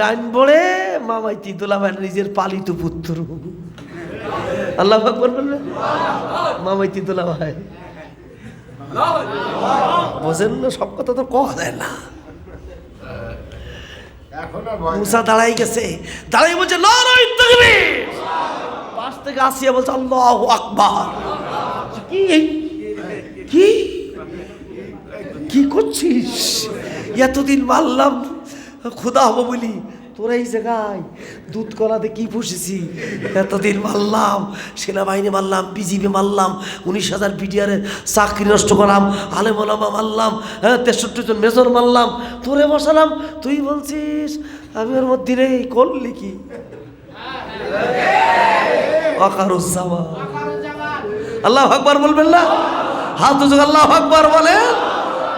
ডাইন বলে মামাইতি দুলাভাই নিজের পালিত পুত্র। আল্লাহু আকবার বলবেন। মামাইতি দুলাভাই বোঝেন না, সব কথা তো কওয়া যায় না। মুসা দাঁড়াই গেছে, দাঁড়াই বলছে নারায়ে তাকবীর। পাশ থেকে আসিয়া বলছে আল্লাহু আকবার। কি কি কি করছিস? এতদিন মারলাম খোদা হবো বলি, তোরা এই জায়গায় দুধ কলাতে কি পুষেছি, এতদিন মারলাম, সেনাবাহিনী মারলাম, বিজিবি মারলাম, 19,000 বিডিআরের চাকরি নষ্ট করলাম, আলেম ওলামা মারলাম, 63 জন মেজর মারলাম, তোরে বসালাম, তুই বলছিস আমি ওর মধ্যে রে করলি কি? ওয়াকারুজ্জামান। আল্লাহু আকবার বলবেন না? হাত উঁচু আল্লাহু আকবার বলেন।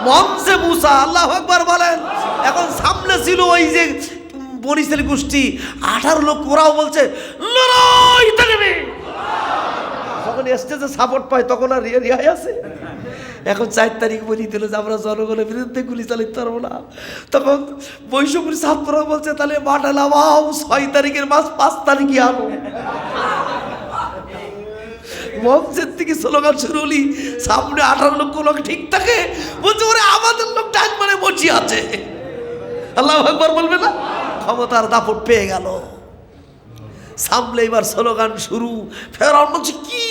মঞ্চে মুসা আল্লাহু আকবার বলেন। এখন সামনে ছিল ওই যে বনি ইসরায়েল গোষ্ঠী 18 লক্ষ, ওরাও বলছে লড়াই থাকবে। যখন স্টেজে সাপোর্ট পায় তখন আর রিয়াই আছে। এখন 4 তারিখ বলি দিল যে আমরা জনগণের বিরুদ্ধে গুলি চালাতে পারবো না, তখন বৈষম্যের ছাত্ররা বলছে তাহলে মাঠে নামাও, 6 তারিখের মাস 5 তারিখই আনো। মঞ্চের থেকে স্লোগান শুরু হলি, সামনে 18 লক্ষ লোক ঠিক থাকে, বলছে ওরে আমাদের লোক ডাক মানে বসে আছে। আল্লাহু আকবার বলবে না? ক্ষমতার দাপট পেয়ে গেল। সামনে এবার স্লোগান শুরু। ফেরাউন বলছে কি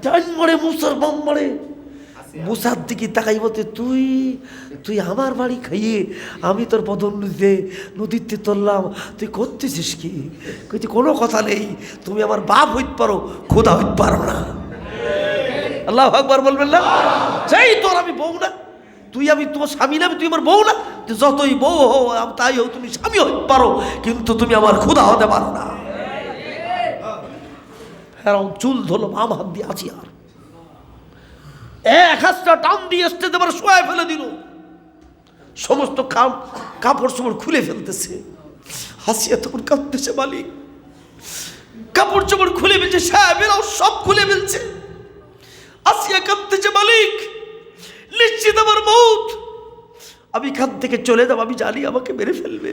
ডান মারে মুসার বাম মারে। মুসার দিকে তাকাই বলতে তুই তুই আমার বাড়ি খাইয়ে আমি তোর পদোন্নতিতে নদীতে তুললাম, তুই করতেছিস কি? কিন্তু কোনো কথা নেই, তুমি আমার বাপ হইতে পারো, খোদা হইতে পারো না। আল্লাহু আকবার বলবেন না? সেই তোর আমি বউ না, তুই আমি তোমার স্বামী না, তুই আমার বউ না, যতই বউ হও তাই হোক, তুমি স্বামী হতে পারো, কিন্তু তুমি আমার খোদা হতে পারো না। ফেরাউন চুল ধরলো, বাম হাত দিয়ে আছি, আর এক হাতটা টান দিয়ে স্টেজে আবার শোয়ায় ফেলে দিল। সমস্ত কাপড় চোপড় খুলে ফেলতেছে। হাসিয়া তখন কাঁদতেছে, মালিক কাপড় চোপড় খুলে ফেলছে, সাহেবেরাও সব খুলে ফেলছে। আসিয়া কাঁদতেছে, মালিক নিশ্চিত আমার মৌত, আমি এখান থেকে চলে যাব, আমি জানি আমাকে মেরে ফেলবে।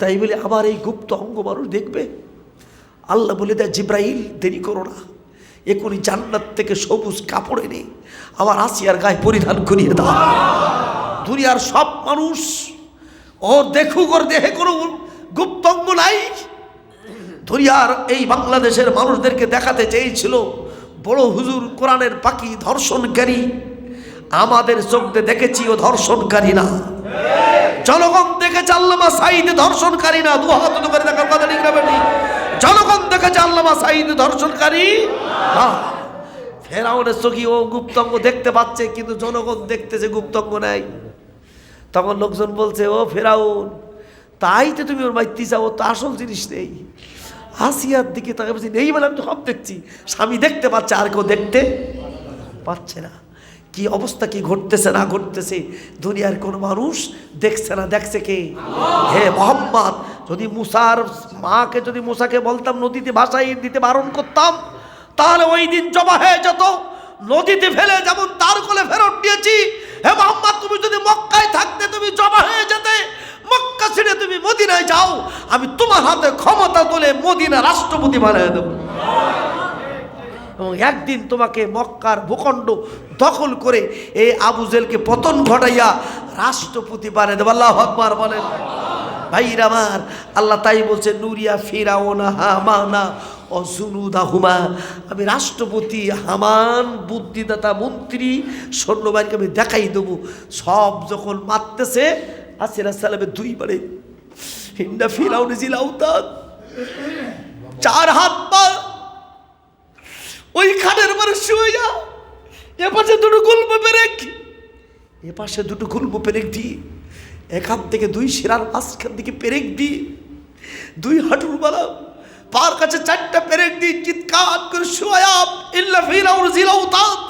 তাই বলে আমার এই গুপ্ত অঙ্গ মানুষ দেখবে? আল্লাহ বলে দেয়, জিব্রাইল দেরি করো না, এখনই জান্নাত থেকে সবুজ কাপড় এনে আমার আসিয়ার গায়ে পরিধান করিয়ে দাও। দুনিয়ার সব মানুষ ও দেখুক, ওর দেহে কোনো গুপ্ত অঙ্গ নাই। দুনিয়ার এই বাংলাদেশের মানুষদেরকে দেখাতে চেয়েছিল বড় হুজুর কোরআনের পাখি ধর্ষণকারী, আমাদের চোখে দেখেছি ও ধর্ষণকারী না। জনগণ দেখেছে আল্লামা সাঈদ ধর্ষণকারী না। দু হাত উঁচু করে দেখার কথা ঠিক না বেটি? জনগণ দেখেছে আল্লামা সাঈদ ধর্ষণকারী না। ফেরাউনের চোখে ও গুপ্তঙ্গ দেখতে পাচ্ছে, কিন্তু জনগণ দেখতেছে গুপ্তঙ্গ নাই। তখন লোকজন বলছে, ও ফেরাউন, তাই তো তুমি ওর মাইতি চাও, তো আসল জিনিস নেই। আসিয়ার দিকে তাকে বলছি, নেই বলে আমি তো সব দেখছি, স্বামী দেখতে পাচ্ছে, আর কেউ দেখতে পাচ্ছে না। কি অবস্থা, কি ঘটতেছে না ঘটতেছে দুনিয়ার কোন মানুষ দেখছে না, দেখছে কে? হে মোহাম্মদ, যদি মুসার মাকে, যদি মুসাকে বলতাম নদীতে ভাসাই দিতে বারণ করতাম, তাহলে ওই দিন জমা হয়ে যেত, নদীতে ফেলে যেমন তার কোলে ফেরত দিয়েছি। হে মোহাম্মদ, তুমি যদি মক্কায় থাকতে তুমি জমা হয়ে যেতে, মক্কা ছেড়ে তুমি মদিনায় যাও, আমি তোমার হাতে ক্ষমতা তুলে মদিনা রাষ্ট্রপতি বানিয়ে দেব, এবং একদিন তোমাকে মক্কার ভূখণ্ড দখল করে এই আবু জেলকে পতন ঘটাইয়া রাষ্ট্রপতি বানিয়ে দেব। আল্লাহু আকবার বলেন। ভাইরা আমার, আল্লাহ তাই বলছে, নুরিয়া ফিরাউনা হামানা ও জুনুদাহুমা, আমি রাষ্ট্রপতি, হামান বুদ্ধিদাতা মন্ত্রী, সৈন্যবাহিনীকে আমি দেখাই দেবো। সব যখন মারতেছে আসিয়া সালামের দুই বারে হিন্দা ফিরাউন জিলাউতাদ, চার হাত পা ওই খানের পরে শুয়ে যা, এপাশে দুটো গুল্ম পেরেক, এপাশে দুটো গুল্ম পেরেক দিয়ে, এখান থেকে দুই শিরার মাঝখান থেকে পেরেক দিয়ে, দুই হাঁটুর বালা পার কাছে চারটা পেরেক দিয়ে চিৎকার করে শুয়া ইল্লা ফিরাউন জিলাউতাদ,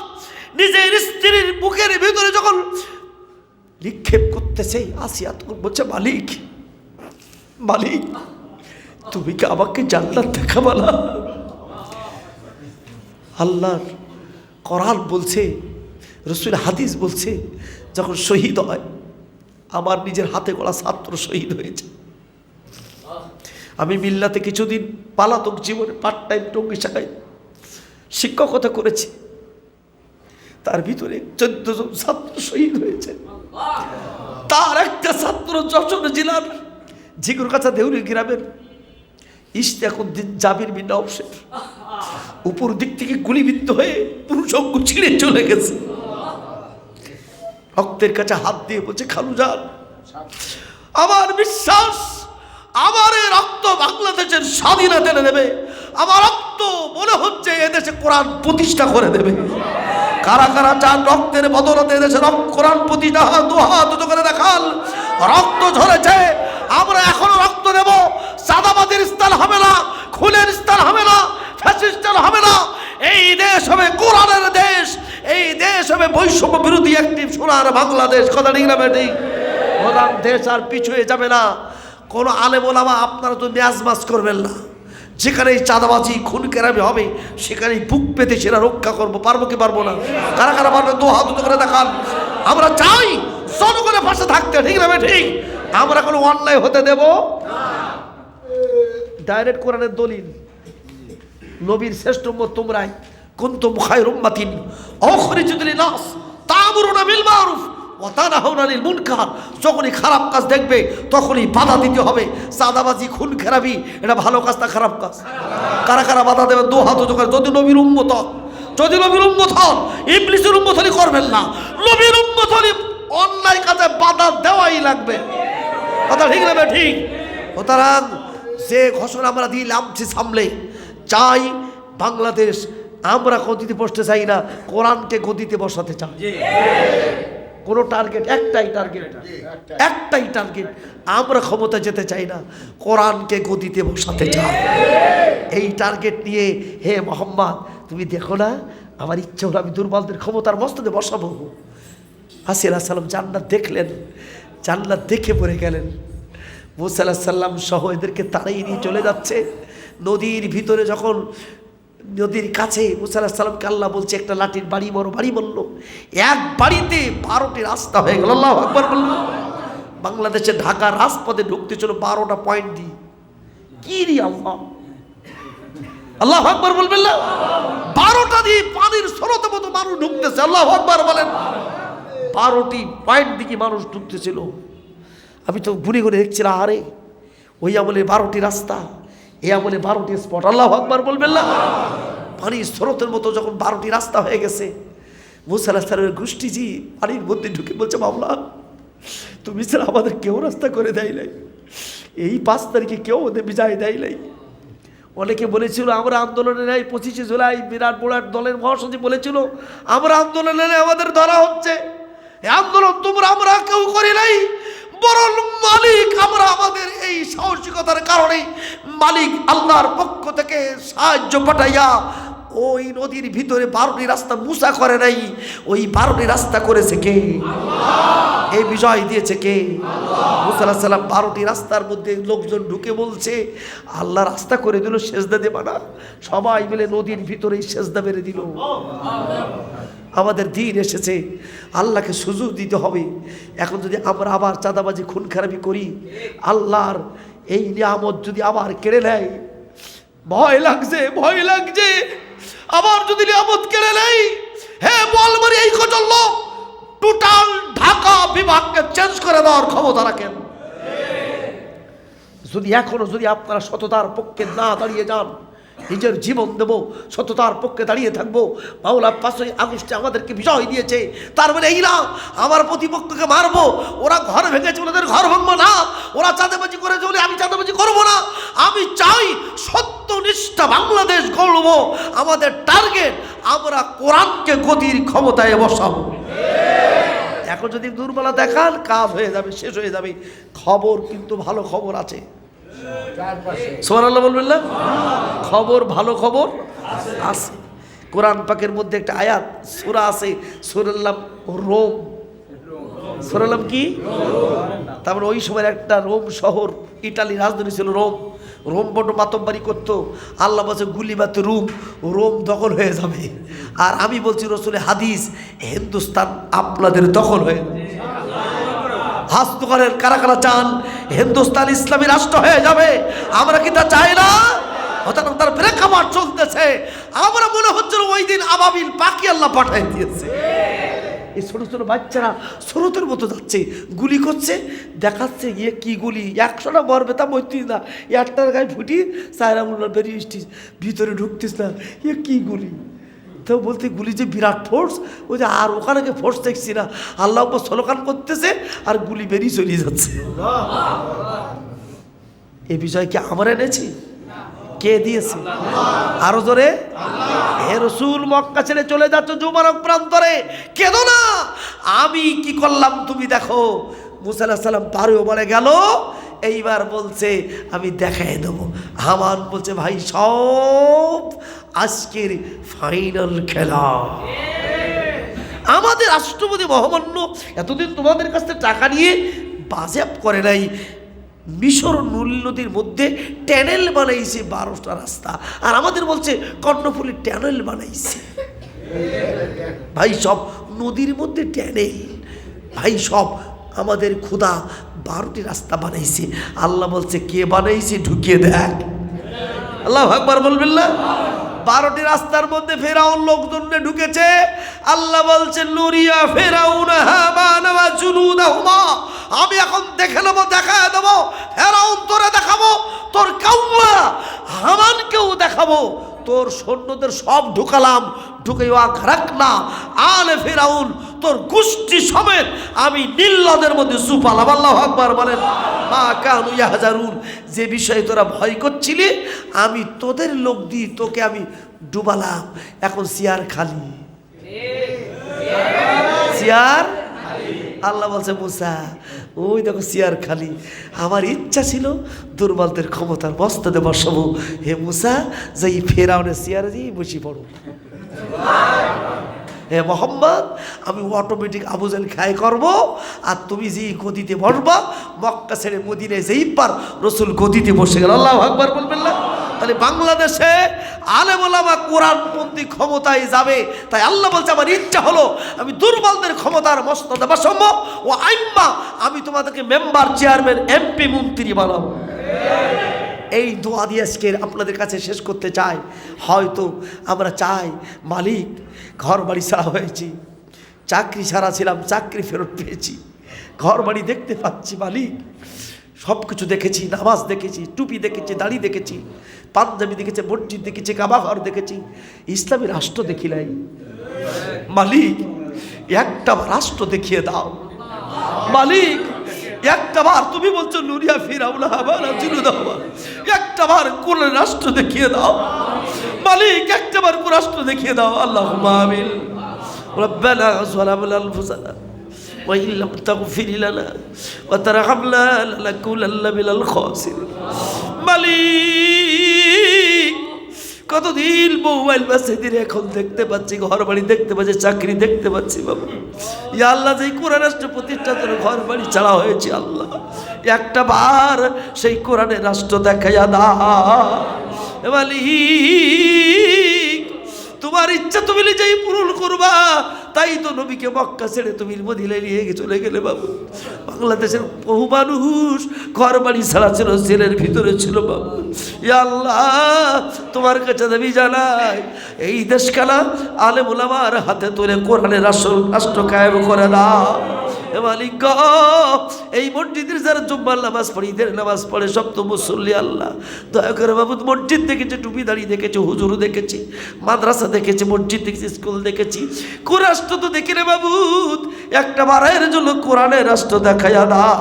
নিজের স্ত্রীর বুকের ভিতরে যখন নিক্ষেপ করতেছে, আসিয়া তখন বলছে, মালিক মালিক, তুমি কি আমাকে জান্নাত দেখাবা না? আল্লাহর কোরআন বলছে, রসুল হাদিস বলছে, যখন শহীদ হয়, আমার নিজের হাতে গড়া ছাত্র শহীদ হয়েছে। আমি মিল্লাতে কিছুদিন পালাতক জীবনে পার্ট টাইম টঙ্গী শাখায় শিক্ষকতা করেছি, তার ভিতরে 14 জন ছাত্র শহীদ হয়েছে। তার একটা ছাত্র যশোর জেলার ঝিগুরগাছা দেউরি গ্রামের ইশতিয়াকুদ্দিন জাবির বিন নওশের, উপর দিক থেকে গুলিবিদ্ধ হয়ে পুরুষ অঙ্গ ছিঁড়ে চলে গেছে। রক্তের কাছে হাত দিয়ে বলছে, খালুজান, আমার বিশ্বাস আমার এই রক্ত বাংলাদেশের স্বাধীনতা এনে দেবে, আমার রক্ত মনে হচ্ছে এদেশে কোরআন প্রতিষ্ঠা করে দেবে। কারা কারা চান রক্তের বদলতে এদেশে কোরআন প্রতিষ্ঠা? দু হাত উঁচু করে দেখাল। রক্ত ঝরেছে, আমরা এখনো রক্ত দেব। সাদাবাদের স্থান হবে না, খুনের স্থান হবে না, ফ্যাসিস্টাল হবে না। এই দেশ হবে কোরআনের দেশ, এই দেশ হবে বৈষম্য বিরোধী একটি সোনার বাংলাদেশ। কথা ঠিক না বেটি? কোরআন দেশ আর পিছুয়ে যাবে না। কোনো আলেম ওলামা আপনারা তো মেয়াজমাজ করবেন না। যেখানেই চাঁদাবাজি খুন কেরামি হবে, সেখানেই বুক পেতে সেটা রক্ষা করবো। পারবো কি পারবো না? কারা কারা পারবে? দু হাত উঁচু করে দেখান। আমরা চাই জনগণের পাশে থাকতে, ঠিক না ঠিক? আমরা কোনো অন্যায় হতে দেব ডাইরেক্ট কোরআনের দলিল, নবীর শ্রেষ্ঠ উম্মত তোমরাই, কুনতুম খায়রা উম্মাতিন উখরিজাত লিন-নাস তা'মুরুনা বিল মা'রুফ ওয়া তানহাউনা আনিল মুনকার। যখনই খারাপ কাজ দেখবে তখনই বাধা দিতে হবে। চাঁদাবাজি খুন খারাপি এটা ভালো কাজ না খারাপ কাজ? কারা কারা বাধা দেবে? দু হাত উঁচু করে। যদি নবীর উম্মত হন, যদি নবীর উম্মত হন, ইবলিসের উম্মত হলে করবেন না। নবীর উম্মত হলে অন্যায় কাজে বাধা দেওয়াই লাগবে। কথা ঠিক না ঠিক? সুতরাং যে ঘোষণা আমরা দিলাম যে সামলে চাই বাংলাদেশ, আমরা গদিতে বসতে চাই না, কোরআনকে গদিতে বসাতে চাই। কোনো টার্গেট একটাই টার্গেট, আমরা ক্ষমতা যেতে চাই না, কোরআনকে গদিতে বসাতে চাই। এই টার্গেট নিয়ে হে মোহাম্মদ তুমি দেখো না, আমার ইচ্ছা হলো আমি দুর্বলদের ক্ষমতার মস্তদে বসাবো। আসি আলাইহিস সালাম জান্নাত দেখলেন, জান্নাত দেখে পড়ে গেলেন। মুসা আলাইহিস সালাম সহ এদেরকে তাড়িয়ে নিয়ে চলে যাচ্ছে। নদীর ভিতরে যখন নদীর কাছে মুসা আলাইহিস সালামকে আল্লাহ বলছে একটা লাঠির বাড়ি বড় বাড়ি বলল, এক বাড়িতে 12টি রাস্তা হয়ে গেল। আল্লাহু আকবার বলল। বাংলাদেশে ঢাকা রাজপথে ঢুকতে ছিল 12টা পয়েন্ট দিয়ে। কি রে আল্লাহ, আল্লাহু আকবার বলবেন না? 12টা দিয়ে পানির স্রোতের মতো মানুষ ঢুকতেছে। আল্লাহু আকবার বলেন। 12টি পয়েন্ট দিকে মানুষ ঢুকতেছিল। আমি তো ঘুরে ঘুরে দেখছিলাম, আরে ওই আমলে 12টি রাস্তা, এই আমলে 12টি স্পট। আল্লাহু আকবার বলবেন না? পানির স্রোতের মতো যখন 12টি রাস্তা হয়ে গেছে, মুসা আলাইহিস সালামের গোষ্ঠীজি পানির মধ্যে ঢুকে বলছে, মাওলা তুমি ছাড়া আমাদের কেউ রাস্তা করে দেয় নাই, এই 5 তারিখে কেউ ওদের বিজয় দেয় নাই। অনেকে বলেছিল আমরা আন্দোলনে নাই, 25শে জুলাই বিরাট বড় দলের মহাসচিব বলেছিল আমরা আন্দোলনে নাই, আমাদের ধরা হচ্ছে। এই আন্দোলন তোমরা আমরা কেউ করি নাই, বরং মালিক আমরা আমাদের এই সাহসিকতার কারণে মালিক আল্লাহর পক্ষ থেকে সাহায্য পাঠাইয়া ওই নদীর ভিতরে 12টি রাস্তা মুসা করে নাই, ওই 12টি রাস্তা করেছে কে? আল্লাহ। এই বিজয় দিয়েছে কে? আল্লাহ। মুসা আলাইহিস সালাম 12টি রাস্তার মধ্যে লোকজন ঢুকে বলছে আল্লাহ রাস্তা করে দিল, সেজদা দেবা না? সবাই মিলে নদীর ভিতরেই সেজদা মেরে দিল। আমাদের দিন এসেছে, আল্লাহকে সুযোগ দিতে হবে। এখন যদি আমরা আবার চাঁদাবাজি খুন খারাপি করি, আল্লাহর এই নিয়ামত যদি আবার কেড়ে নেয়, ভয় লাগছে, ভয় লাগছে। আবার যদি নিয়ামত কেড়ে নেয়, হে বলমারি এই কত লোক টোটাল ঢাকা বিভাগকে চেঞ্জ করে দেওয়ার ক্ষমতা রাখেন। যদি এখনো যদি আপনারা সততার পক্ষে না দাঁড়িয়ে যান, নিজের জীবন দেব, সততার পক্ষে দাঁড়িয়ে থাকবো। মাওলা 5ই আগস্টে আমাদেরকে বিজয় দিয়েছে, তার মানে এই না আমার প্রতিপক্ষকে মারবো। ওরা ঘর ভেঙেছে, ওদের ঘর ভাঙবো না। ওরা চাঁদাবাজি করেছে বলে আমি চাঁদাবাজি করবো না। আমি চাই সত্যনিষ্ঠা বাংলাদেশ গড়ব। আমাদের টার্গেট আমরা কোরআনকে গদির ক্ষমতায় বসাবো। এখন যদি দুর্বলতা দেখান, কাজ হয়ে যাবে, শেষ হয়ে যাবে। খবর কিন্তু ভালো খবর আছে। সুবহানাল্লাহ বলবেন না? খবর, ভালো খবর আছে। কোরআন পাকের মধ্যে একটা আয়াত সূরা আছে, সূরার নাম রোম। সূরার নাম কি? তারপরে ওই সময় একটা রোম শহর, ইটালি রাজধানী ছিল রোম। রোম বড় মাতব্বারি করতো। আল্লাহ বলছে গুলিবাতে রোম দখল হয়ে যাবে। আর আমি বলছি রসুলের হাদিস, হিন্দুস্তান আপনাদের দখল হয়ে যাবে। হাসত করেন কারা কারা চান হিন্দুস্তান ইসলামী রাষ্ট্র হয়ে যাবে? আমরা কি তা চাই না? অর্থাৎ তার প্রেক্ষাপট চলতেছে। আমরা মনে হচ্ছিল ওই দিন আবাবিল পাখি আল্লাহ পাঠাই দিয়েছে। এই ছোট ছোট বাচ্চারা স্রোতের মতো যাচ্ছে, গুলি করছে, দেখাচ্ছে গিয়ে কি গুলি, 100টা মরবে তা মরতিস না, একটার গায়ে ফুটি চায়রা মুন্ডা বেরিয়ে আসছিস, ভিতরে ঢুকতিস না, এ কি গুলি? তো বলতে গুলি যে বিরাট ফোর্স, ওই যে আর ওখানে ফোর্স দেখছি না, আল্লাহ স্লোগান করতেছে আর গুলি বেরিয়ে চলে যাচ্ছে। এই বিষয় কি আমরা এনেছি? কে দিয়েছে? আরো জোরে, হে রাসূল মক্কা ছেড়ে চলে যাচ্ছ যুবরাক প্রান্তরে, কেঁদো না, আমি কি করলাম তুমি দেখো। মুসা আলাইহিস সালাম পারেও বলে গেল, এইবার বলছে আমি দেখাই দেবো। হামান বলছে ভাই সব আজকের ফাইনাল খেলা। আমাদের রাষ্ট্রপতি মহামান্য এতদিন তোমাদের কাছ থেকে টাকা নিয়ে বাজেয়াপ করে নাই। মিশর নীল নদীর মধ্যে ট্যানেল বানাইছে 12টা রাস্তা, আর আমাদের বলছে কর্ণফুলী ট্যানেল বানাইছে। ভাই সব নদীর মধ্যে ট্যানেল, ভাই সব আমাদের খোদা 12টি রাস্তা বানাইছে। আল্লাহ বলছে কে বানাইছে ঢুকিয়ে দেখ। আল্লাহু আকবার বলবেন না? 12টি রাস্তার মধ্যে ফেরাউন লোকজন ঢুকেছে। আল্লাহ বলছেন নুরিয়া ফেরাউন হামান ওয়া জুনুদাহুমা, আমি এখন দেখে নেবো, দেখায় দেবো। ফেরাউন তোরে দেখাবো, তোর কাউমা হামানকেও দেখাবো, তোর সৈন্যদের সব ঢুকালাম, ঢুকে রাখ না আলে ফেরাউন, তোর গোষ্ঠী সমেত আমি নীল নদের মধ্যে সুপালাম। আল্লাহু আকবার বলেন। মা কানু ইয়াহজারুন, যে বিষয়ে তোরা ভয় করছিলি আমি তোদের লোক দিয়ে তোকে আমি ডুবালাম। এখন চেয়ার খালি, চেয়ার আল্লাহ বলছে মুসা ওই দেখো চেয়ার খালি, আমার ইচ্ছা ছিল দুর্বলদের ক্ষমতার মস্তদে বসাবো। হে মুসা যেই ফেরাউনের চেয়ারে যেই বসে পড়ো। হে মোহাম্মদ আমি অটোমেটিক আবু জেহেল খাই করবো, আর তুমি যেই গদিতে বসবা, মক্কা ছেড়ে মদিনায় যেই পার রসুল গদিতে বসে গেল। আল্লাহু আকবার বলবেন না? তাহলে বাংলাদেশে আলেম ওলামা কোরআনপন্থী ক্ষমতায় যাবে, তাই আল্লাহ বলছে আমার ইচ্ছা হলো আমি দুর্বলদের ক্ষমতার মস্তদে বসাবো, ও আইম্মা আমি তোমাদেরকে মেম্বার, চেয়ারম্যান, এমপি, মন্ত্রী বানাবো। এই দোয়া দিয়ে আজকে আপনাদের কাছে শেষ করতে চাই। হয়তো আমরা চাই মালিক ঘর বাড়ি ছাড়া হয়েছি, চাকরি ছাড়া ছিলাম, চাকরি ফেরত পেয়েছি, ঘর বাড়ি দেখতে পাচ্ছি মালিক, সব কিছু দেখেছি, নামাজ দেখেছি, টুপি দেখেছি, দাড়ি দেখেছি, পাঞ্জাবি দেখেছি, মসজিদ দেখেছি, কাবাঘর দেখেছি, ইসলামী রাষ্ট্র দেখি নাই। মালিক একটা রাষ্ট্র দেখিয়ে দাও মালিক, একটা বার তুমি বলছো নুরিয়া ফিরাউনা হাবানা জুলুদাহা, একটা বার কোন রাষ্ট্র দেখিয়ে দাও মালিক, একটা বার কোন রাষ্ট্র দেখিয়ে দাও। আল্লাহুম্মা আমিন। রব্বানা যালামনা আনফুসানা ওয়া ইন লাম তাগফির লানা ওয়া তারহামনা লানাকুনান্না মিনাল খাসিরিন। মালিক কতদিন মোবাইল মসজিদের এখন দেখতে পাচ্ছি, ঘর বাড়ি দেখতে পাচ্ছি, চাকরি দেখতে পাচ্ছি বাবা। ইয়া আল্লাহ যেই কোরআন রাষ্ট্র প্রতিষ্ঠার জন্য ঘর বাড়ি ছাড়া হয়েছে, আল্লাহ একটা বার সেই কোরআনের রাষ্ট্র দেখাইয়া দাও মালিক। তোমার ইচ্ছা তুমি নিজেই পূরণ করবা, তাই তো নবীকে মক্কা ছেড়ে তুমি মদিনায় নিয়ে চলে গেলে বাবু। বাংলাদেশের বহু মানুষ ঘর বাড়ি ছাড়া ছিল, জেলের ভিতরে ছিল বাবু। ইয়া আল্লাহ তোমার কাছে দাবি জানাই, এই দেশখানা আলেম ওলামার হাতে তুলে কোরআনের রাষ্ট্র কায়েম করে দাও মালিক। এই মসজিদের যারা জুম্মার নামাজ পড়ে, ঈদের নামাজ পড়ে, সব তো মুসল্লি আল্লাহ দয়া করে বাবু। মসজিদ দেখেছি, টুপি দাঁড়িয়ে দেখেছি, হুজুর দেখেছি, মাদ্রাসা দেখেছি, মসজিদ দেখেছি, স্কুল দেখেছি, কোন রাষ্ট্র তো দেখি রে বাবু। একটা বারের জন্য কোরআনের রাষ্ট্র দেখাইয়া দাও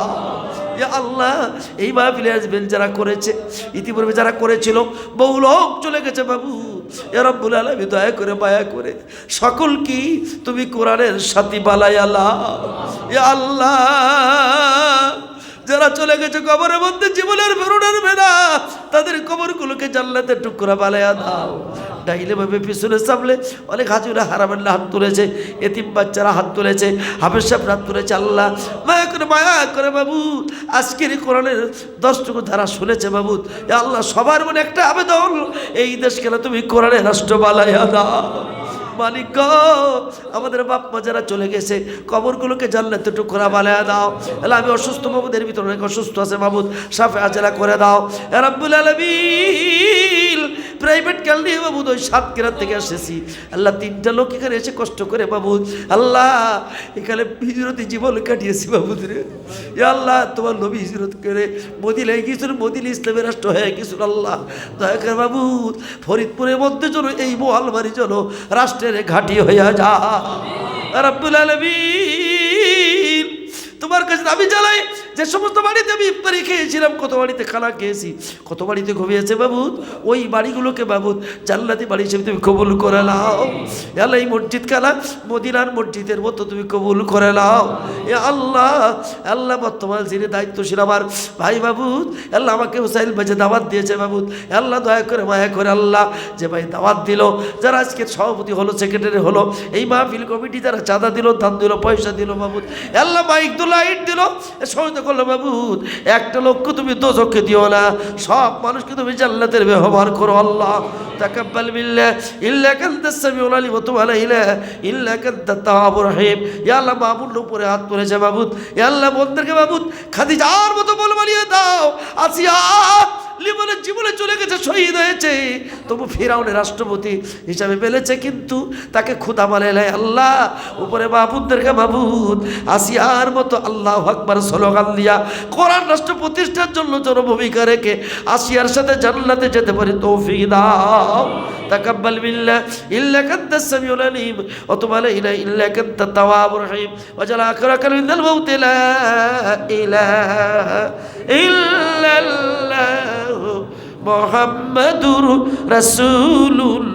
ইয়া আল্লাহ। এই মাহফিলে আসবেন যারা করেছে, ইতিপূর্বে যারা করেছিল, বহু লোক চলে গেছে বাবু। ইয়া রব্বুল আলামিন দয়া করে মায়া করে সকল কি তুমি কোরআনের সাথী বানাইয়া লাও ইয়া আল্লাহ। যারা চলে গেছে কবরের মধ্যে জীবনের ফেরুনের বেড়া, তাদের কবরগুলোকে জান্নাতের টুকরা বানাইয়া দাও। ডাইলে ভাবে পিছনে সামলে অনেক হাজুরা হারামেল্লা হাত তুলেছে, এতিম বাচ্চারা হাত তুলেছে, হাফেজ সাহেব হাত তুলেছে। আল্লাহ মায়া করে বাবু, আজকের কোরআনের 10টুকু ধারা শুনেছে বাবু। আল্লাহ সবার মনে একটা আবেদন, এই দেশকে তুমি কোরআনের রাষ্ট্র বানাইয়া দাও মালিক। আমাদের বাপ মা যারা চলে গেছে কবরগুলোকে জান্নাতের টুকরা বানাইয়া দাও। আল্লাহ আমি অসুস্থ বাবুদের ভিতরে অনেক অসুস্থ আছে বাবু, সাফে আজলা করে দাও ইয়া রাব্বুল আলামিন। প্রাইভেট কাল নিয়ে বাবু ওই সাতক্ষীরা থেকে এসেছি আল্লাহ, 3টা লোক এখানে এসে কষ্ট করে বাবু আল্লাহ এখানে হিজরতি জীবন কাটিয়েছি বাবু রে। ইয়া আল্লাহ তোমার নবী হিজরত করে মদিনায় গিয়েছিল, মদিনা ইসলামের রাষ্ট্র হয়ে গিয়েছিল। আল্লাহ দয়া করে বাবু ফরিদপুরের মধ্যে যেন এই মোহালবাড়ি যেন রাষ্ট্রের ঘাঁটি হইয়া যা রাব্বুল আলামিন। তোমার কাছে আমি জানাই যে সমস্ত বাড়িতে আমি ইফতারি খেয়েছিলাম, কত বাড়িতে খানা খেয়েছি, কত বাড়িতে ঘুমিয়েছে বাবু, ওই বাড়িগুলোকে বাবু জান্নাতি বাড়ি হিসেবে তুমি কবুল করে নাও। আল্লাহ এই মসজিদ খানা মদিনার মসজিদের মতো তুমি কবুল করে নাও এ আল্লাহ। আল্লাহ বর্তমান যিনি দায়িত্বশীল আমার ভাই বাবু, আল্লাহ আমাকে হুসাইল ভাইজে দাওয়াত দিয়েছে বাবু, আল্লাহ দয়া করে মায়া করে আল্লাহ যে ভাই দাওয়াত দিল, যারা আজকে সভাপতি হলো, সেক্রেটারি হলো, এই মাহফিল কমিটি যারা চাঁদা দিল, দান দিল, পয়সা দিল বাবু, আল্লাহ মাইক দিল, লাইট দিল, সহায়তা করলো বাবু। একটা লোককে তুমি দোজখে দিও না, সব মানুষকে তুমি জান্নাতের ব্যবহার করো আল্লাহ। তাকাব্বাল বিল্লাহ ইন্নাকা আনতাস সামিউল আলিম ওয়া তুব আলাইনা ইন্নাকা আনতাত তাওয়াবুর রহিম। ইয়া আল্লাহ মাহবুবের উপরে হাত তুলেছে বাবু, ইয়া আল্লাহ বন্দেরকে বাবু খাদিজার মতো বল বানিয়ে দাও। আসিয়া লিমনের জীবনে চলে গেছে, শহীদ হয়েছে, তবু ফিরাউনের রাষ্ট্রপতি হিসাবে বেলেছে, কিন্তু তাকে খুদা মানে নাই আল্লাহ। উপরে মাহবুবদেরকে মাহবুব আসিয়ার মতো আল্লাহু আকবার স্লোগান দিয়া কোরআন রাষ্ট্র প্রতিষ্ঠার জন্য জনভূমিকা রেখে আসিয়ার সাথে জান্নাতে যেতে পারি তৌফিক দাও। তাকাব্বাল বিল্লাহ ইন্নাকা আনতাস সামিউল আলিম ওয়া তুব আলাইনা ইন্নাকা আনতাত তাওয়াবুর রহিম ওয়াজআল আখিরা কালিমাতিল মাউত লা ইলাহা ইল্লাল্লাহ মুহাম্মাদুর রাসূলুল্লাহ।